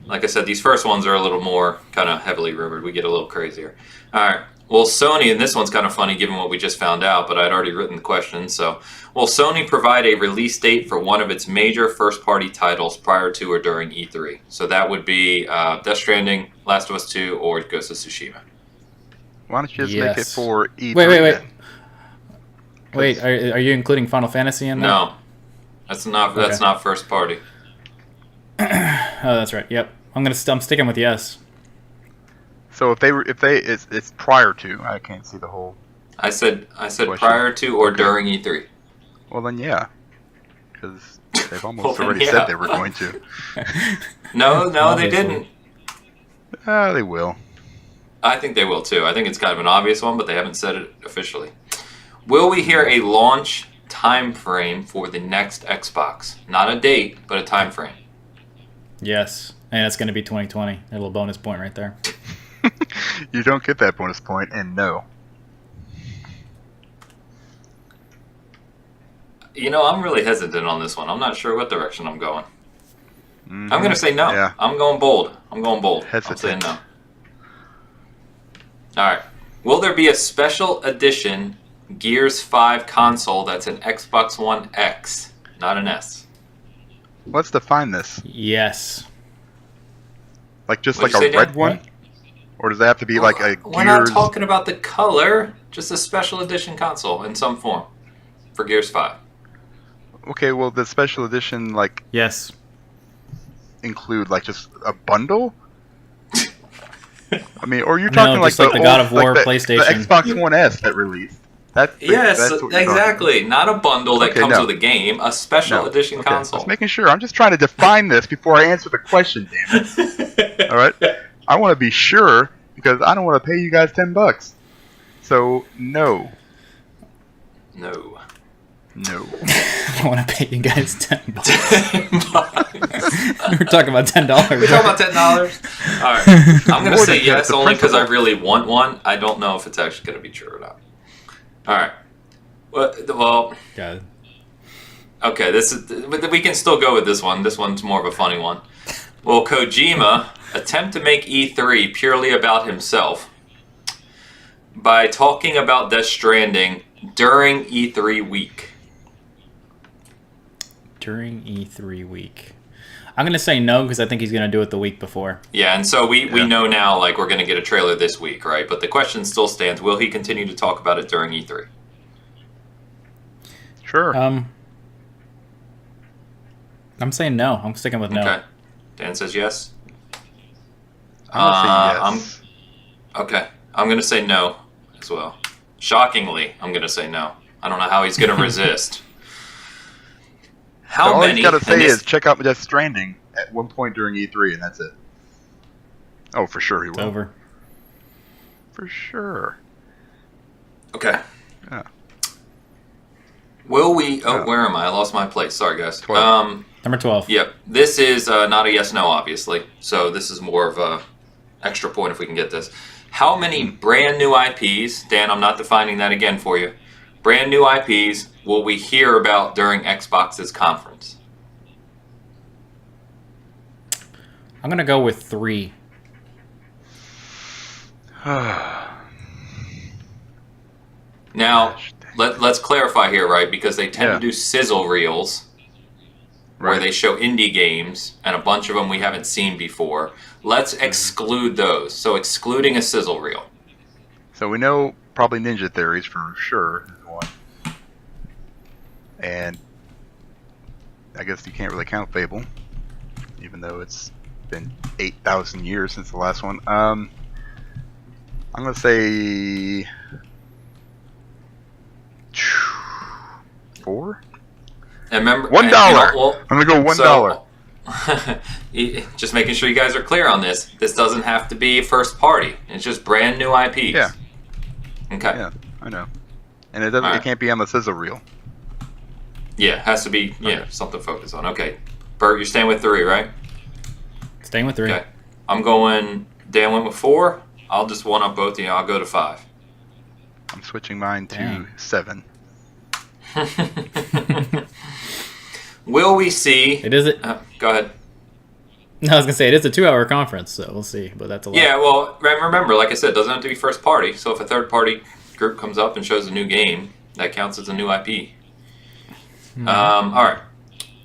Like I said, these first ones are a little more kind of heavily rumored. We get a little crazier. All right. Well, Sony, and this one's kind of funny given what we just found out, but I'd already written the question. So, will Sony provide a release date for one of its major first-party titles prior to or during E3? So that would be Death Stranding, Last of Us 2, or Ghost of Tsushima. Why don't you just make it Yes. for E3? Wait. then? Wait, are you including Final Fantasy in that? No, that's not first party. Oh, that's right. Yep. I'm sticking with yes. So if it's prior to, I can't see the whole. I said Question. prior to or during E3. Well then, yeah, because they've almost Well, then, already yeah. said they were going to. No, they Obviously. didn't. They will. I think they will too. I think it's kind of an obvious one, but they haven't said it officially. Will we hear a launch time frame for the next Xbox? Not a date, but a time frame. Yes. And it's going to be 2020. A little bonus point right there. You don't get that bonus point, and no. You know, I'm really hesitant on this one. I'm not sure what direction I'm going. Mm-hmm. I'm going to say no. Yeah. I'm going bold. Hesitant. I'm saying no. All right. Will there be a special edition Gears 5 console that's an Xbox One X, not an S? Let's define this. Yes. Like just What'd like you a say, red Dan? one? Or does it have to be like a We're not Gears? talking about the color, just a special edition console in some form for Gears 5. Okay, well, the special edition like Yes. include like just a bundle? I mean, or you're talking just like like the God of War the PlayStation. The Xbox One S that released. That's Yes, what you're exactly. Not a bundle that Okay, comes no. with a game, a special No. edition Okay, console. just making sure. I'm just trying to define this before I answer the question, damn it. All right? I want to be sure because I don't want to pay you guys $10. So, no. No. No. I want to pay you guys $10. We're talking about $10. We're talking about $10. All right, I'm gonna More say than yes the only because I principle. really want one. I don't know if it's actually gonna be true or not. All right. Well, God. okay. This is. We can still go with this one. This one's more of a funny one. Will Kojima attempt to make E3 purely about himself by talking about Death Stranding during E3 week? During E3 week. I'm going to say no because I think he's going to do it the week before. Yeah, and so we Yeah. know now, like, we're going to get a trailer this week, right? But the question still stands, will he continue to talk about it during E3? Sure. I'm saying no. I'm sticking with no. Okay. Dan says yes? I'm going to say yes. Okay. I'm going to say no as well. Shockingly, I'm going to say no. I don't know how he's going to resist. How So all many... he's got to say and this- is check out Death Stranding at one point during E3, and that's it. Oh, for sure he It's will. over. For sure. Okay. Yeah. Will we... Oh, Yeah. where am I? I lost my place. Sorry, guys. 12. Number 12. Yep. This is not a yes/no, obviously. So this is more of a extra point if we can get this. How many brand new IPs, Dan, I'm not defining that again for you, brand new IPs will we hear about during Xbox's conference? I'm going to go with 3. Now, Gosh, let's clarify here, right? Because they tend Yeah. to do sizzle reels where Right. they show indie games, and a bunch of them we haven't seen before. Let's exclude those. So excluding a sizzle reel. So we know probably Ninja Theories for sure is one. And I guess you can't really count Fable, even though it's been 8,000 years since the last one. I'm going to say 4? And remember, $1. and, you know, well, I'm going to go $1. Just making sure you guys are clear on this. This doesn't have to be first party. It's just brand new IPs. Yeah. Okay. Yeah, I know. And it doesn't. All right. It can't be on the sizzle reel. Yeah, it has to be Okay. something to focus on. Okay. Bert, you're staying with 3, right? Staying with 3. Okay. I'm going. Dan went with 4. I'll just one up both of you. I'll go to 5. I'm switching mine to Damn. 7. Will we see? It is. Go ahead. No, I was going to say, it is a 2-hour conference, so we'll see. But that's a lot. Yeah, well, remember, like I said, it doesn't have to be first party. So if a third party group comes up and shows a new game, that counts as a new IP. All right.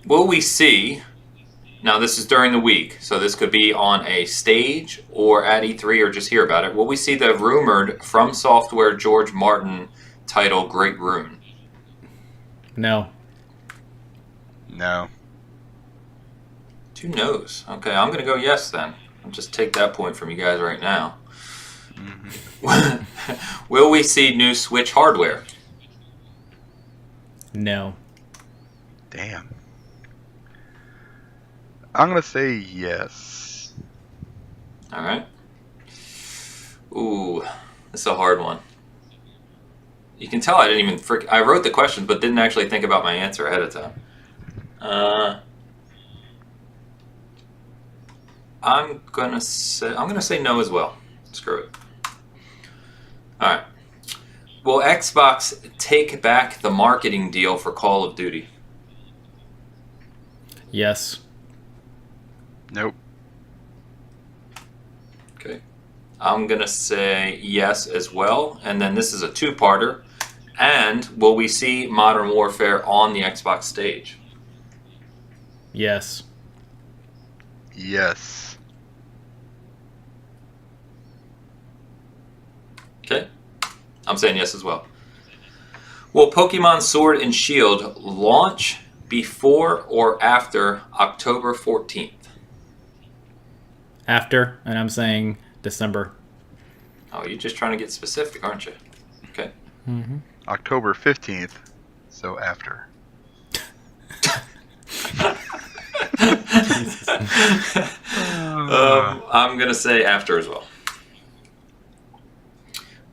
Will we see? Now, this is during the week, so this could be on a stage or at E3 or just hear about it. Will we see the rumored From Software George Martin title Great Rune? No. No. 2 no's. Okay, I'm going to go yes then. I'll just take that point from you guys right now. Will we see new Switch hardware? No. Damn. I'm gonna say yes. All right. Ooh, this is a hard one. You can tell I didn't even I wrote the questions, but didn't actually think about my answer ahead of time. I'm gonna say no as well. Screw it. All right. Will Xbox take back the marketing deal for Call of Duty? Yes. Nope. Okay. I'm gonna say yes as well, and then this is a two-parter. And will we see Modern Warfare on the Xbox stage? Yes. Yes. Okay. I'm saying yes as well. Will Pokemon Sword and Shield launch before or after October 14th? After, and I'm saying December. Oh, you're just trying to get specific, aren't you? Okay. Mm-hmm. October 15th, so after. I'm going to say after as well.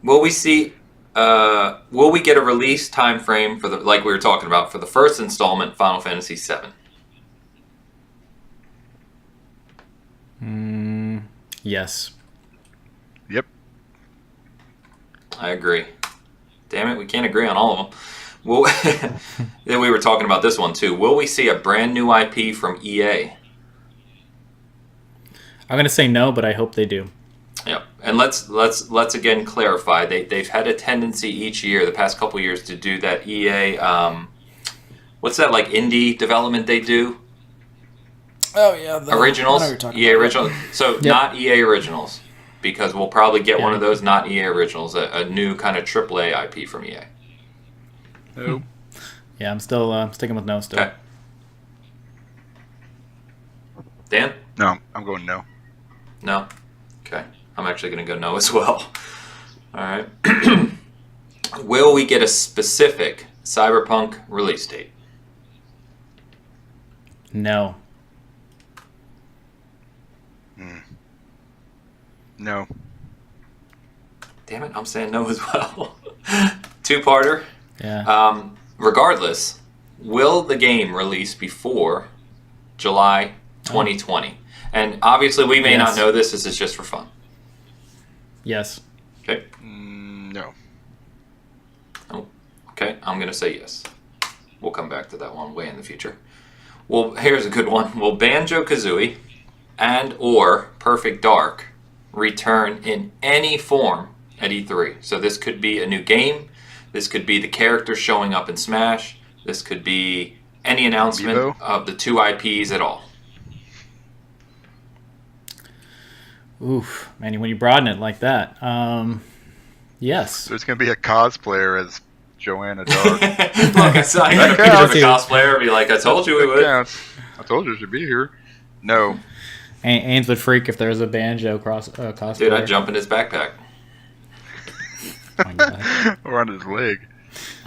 Will we see? Will we get a release time frame for like we were talking about, for the first installment, Final Fantasy VII? Yes. Yep. I agree. Damn it, we can't agree on all of them. Will then we were talking about this one too. Will we see a brand new IP from EA? I'm going to say no, but I hope they do. Yep. And let's again clarify. They've had a tendency each year, the past couple years, to do that EA. What's that, like, indie development they do? Oh yeah, Originals. EA originals. So Yep. not EA originals, because we'll probably get one Yeah. of those not EA originals, a new kind of AAA IP from EA. Nope. Yeah, I'm still sticking with no still. Okay. Dan? No, I'm going no. No? Okay. I'm actually going to go no as well. All right. Will we get a specific Cyberpunk release date? No. No. Damn it, I'm saying no as well. Two-parter. Yeah. Regardless, will the game release before July 2020? And obviously we may not Yes. know this. This is just for fun. Yes. Okay? No. Oh, okay, I'm going to say yes. We'll come back to that one way in the future. Well, here's a good one. Will Banjo-Kazooie and or Perfect Dark return in any form at E3? So this could be a new game. This could be the characters showing up in Smash. This could be any announcement Amiibo? of the two IPs at all. Oof, man, when you broaden it like that, yes. There's going to be a cosplayer as Joanna Dark. Look, I saw you had a picture of a cosplayer. Be like, I told you we would. Counts. I told you it should be here. No. Ains would freak if there was a banjo cosplay. Dude, I'd jump in his backpack. Oh my God. Or on his leg.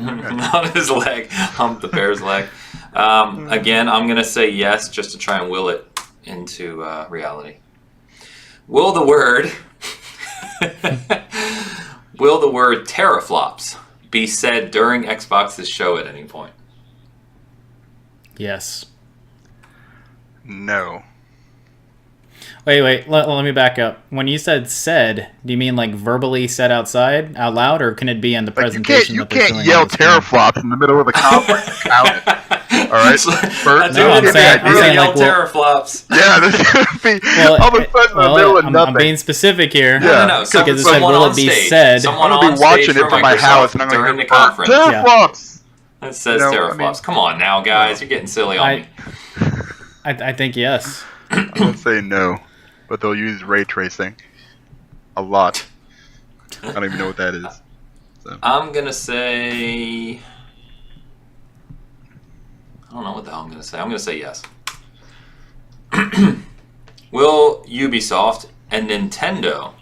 On his leg. Hump the bear's leg. Again, I'm going to say yes just to try and will it into reality. Will the word teraflops be said during Xbox's show at any point? Yes. No. Wait. Let me back up. When you said, do you mean like verbally said outside, out loud, or can it be in the Like, presentation? you that they're can't showing yell on the screen? teraflops in the middle of the conference. All right? First, No, I'm saying yell like, well- teraflops. yeah, this is going to be Well, all of a sudden in the middle of I'm nothing. being specific here. Yeah. No. Because it said, Someone will on it be stage. said? Someone I'm going on to be watching stage it from my Microsoft house, and I'm during going the to hear conference. teraflops. It says No, I teraflops. mean- Come on now, guys. You're getting silly on me. I think yes. I'm going to say no, but they'll use ray tracing a lot. I don't even know what that is. So. I'm going to say... I don't know what the hell I'm going to say. I'm going to say yes. Will Ubisoft and Nintendo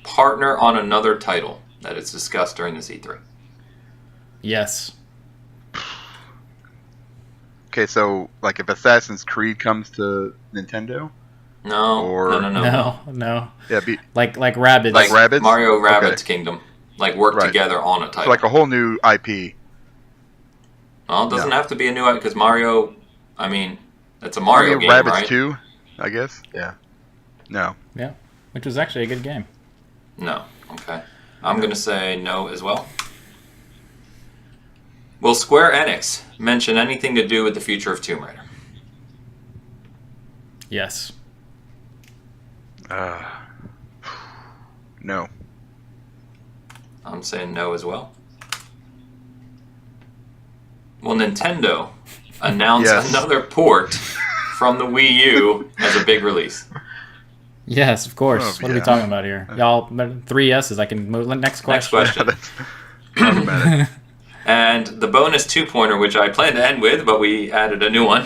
partner on another title that is discussed during this E3? Yes. Okay, so like if Assassin's Creed comes to Nintendo, No. Or- No. No. yeah, be Like Rabbids. Like Rabbids? Mario Okay. Rabbids Kingdom. like work Right. together on a It's title. like a whole new IP. Well, it doesn't No. have to be a new IP because Mario. I mean, it's a Mario game, Rabbids right? 2, I guess. Yeah. No. Yeah, which was actually a good game. No. Okay. I'm gonna say no as well. Will Square Enix mention anything to do with the future of Tomb Raider? Yes. No. I'm saying no as well. Will Nintendo announce Yes. another port from the Wii U as a big release? Yes, of course. Oh, What are we yeah. talking about here? Y'all, 3 S's. I can move. Next Next question. question. Talk about it. And the bonus 2-pointer, which I planned to end with, but we added a new one.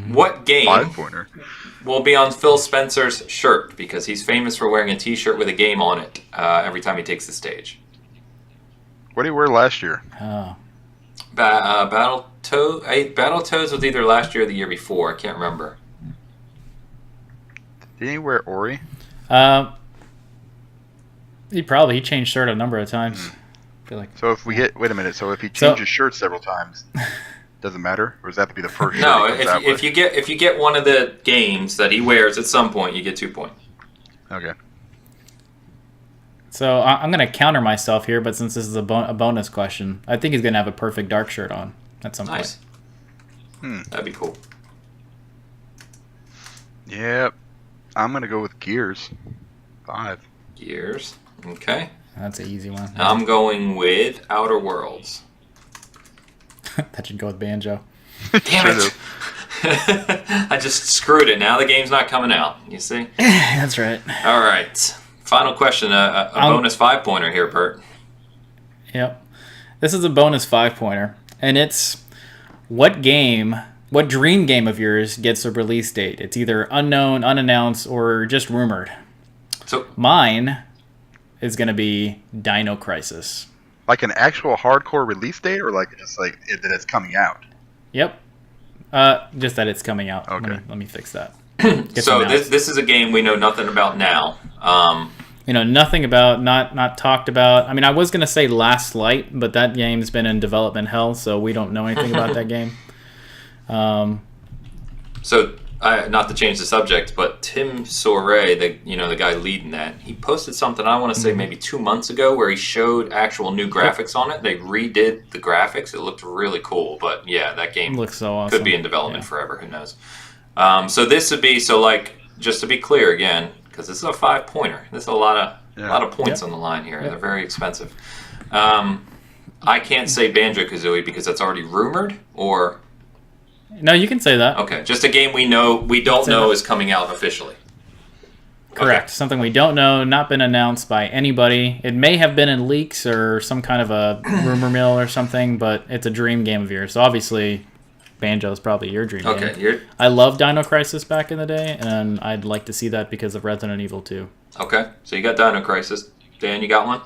What game 5-pointer. will be on Phil Spencer's shirt? Because he's famous for wearing a T-shirt with a game on it every time he takes the stage. What did he wear last year? Oh. Battletoads was either last year or the year before. I can't remember. Didn't he wear Ori? He changed shirt a number of times. I feel like So if we get, wait a minute. So if he So- changes shirts several times, doesn't matter, or does that have to be the first shirt No, he comes out with? if you get one of the games that he wears at some point, you get 2 points. Okay. so. I'm gonna counter myself here, but since this is a bonus question, I think he's gonna have a perfect dark shirt on at some Nice. That'd be cool. Yep. I'm gonna go with Gears 5. Gears. Okay. point. That's an easy one. I'm going with Outer Worlds. That should go with Banjo. Damn Should've. it! I just screwed it. Now the game's not coming out. You see? That's right. All right. Final question. A bonus 5-pointer here, Bert. Yep. This is a bonus 5-pointer, and it's what dream game of yours gets a release date? It's either unknown, unannounced, or just rumored. So Mine is going to be Dino Crisis. Like an actual hardcore release date, or like just like that it's coming out? Yep. Just that it's coming out. Okay. Let me fix that. so this is a game we know nothing about now. Nothing about, not talked about. I mean, I was going to say Last Light, but that game's been in development hell, so we don't know anything about that game. So not to change the subject, but Tim Soray, the guy leading that, he posted something I want to say maybe 2 months ago where he showed actual new graphics on it. They redid the graphics. It looked really cool. But yeah, that game Looks so awesome. could be in development forever. Who knows? So this would be just to be clear again, because this is a 5-pointer. This is a lot of points on the line here. They're very expensive. I can't say Banjo-Kazooie because that's already rumored, or No, you can say that. okay, just a game we don't know is coming out officially. Correct. Something we don't know, not been announced by anybody. It may have been in leaks or some kind of a rumor mill or something, but it's a dream game of yours. So obviously, Banjo is probably your dream game. Okay, I loved Dino Crisis back in the day, and I'd like to see that because of Resident Evil 2. okay. So you got Dino Crisis. Dan, you got one?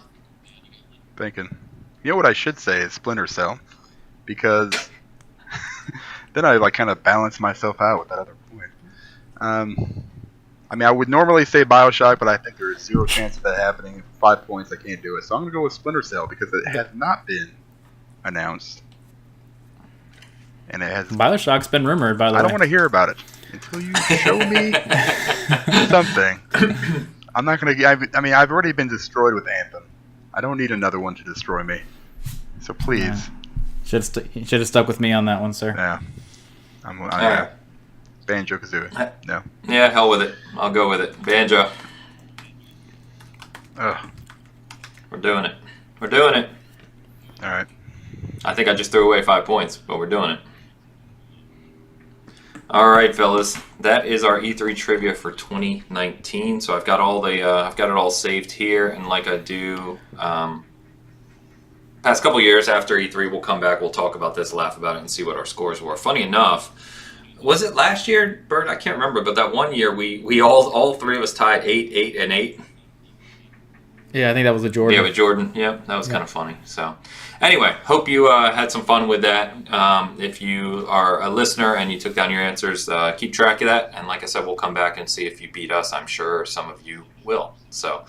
Thinking. You know what I should say is Splinter Cell, because then I kind of balance myself out with that other point. I mean, I would normally say Bioshock, but I think there is zero chance of that happening. 5 points, I can't do it. So I'm going to go with Splinter Cell because it has not been announced. And it has. Bioshock's been rumored, by the way. I don't want to hear about it until you show me something. I'm not going to. I mean, I've already been destroyed with Anthem. I don't need another one to destroy me. So please. You should have stuck with me on that one, sir. Yeah. All right. Banjo-Kazooie. No. Yeah, hell with it. I'll go with it. Banjo. Ugh. We're doing it. We're doing it. All right. I think I just threw away 5 points, but we're doing it. All right, fellas. That is our E3 trivia for 2019. So I've got I've got it all saved here, and like I do past couple years after E3, we'll come back, we'll talk about this, laugh about it, and see what our scores were. Funny enough, was it last year, Bert? I can't remember, but that one year we all three of us tied 8, 8, and 8. Yeah, I think that was a Jordan. Yeah, with Jordan. Yep, that was kind of funny. So, anyway, hope you had some fun with that. If you are a listener and you took down your answers, keep track of that. And like I said, we'll come back and see if you beat us. I'm sure some of you will. So,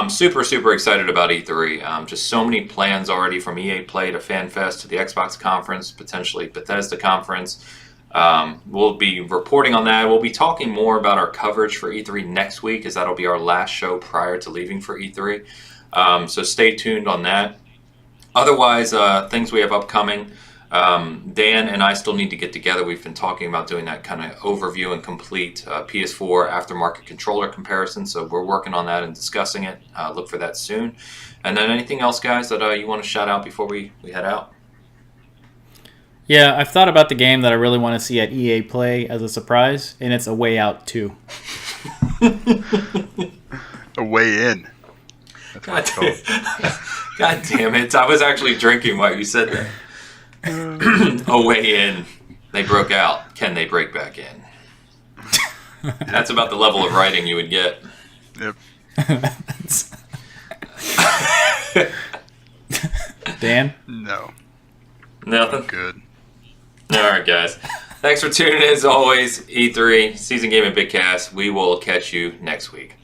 super, super excited about E3. Just so many plans already, from EA Play to FanFest to the Xbox conference, potentially Bethesda conference. We'll be reporting on that. We'll be talking more about our coverage for E3 next week, as that'll be our last show prior to leaving for E3. So stay tuned on that. Otherwise, things we have upcoming. Dan and I still need to get together. We've been talking about doing that kind of overview and complete PS4 aftermarket controller comparison. So we're working on that and discussing it. Look for that soon. And then anything else, guys, that you want to shout out before we head out? Yeah, I've thought about the game that I really want to see at EA Play as a surprise, and it's A Way Out 2. A Way In. That's what it's called. God damn it. I was actually drinking while you said that. A Way In. They broke out. Can they break back in? That's about the level of writing you would get. Yep. Dan? No. Nothing? Good. All right, guys. Thanks for tuning in as always. E3, Season Game and Bitcast. We will catch you next week.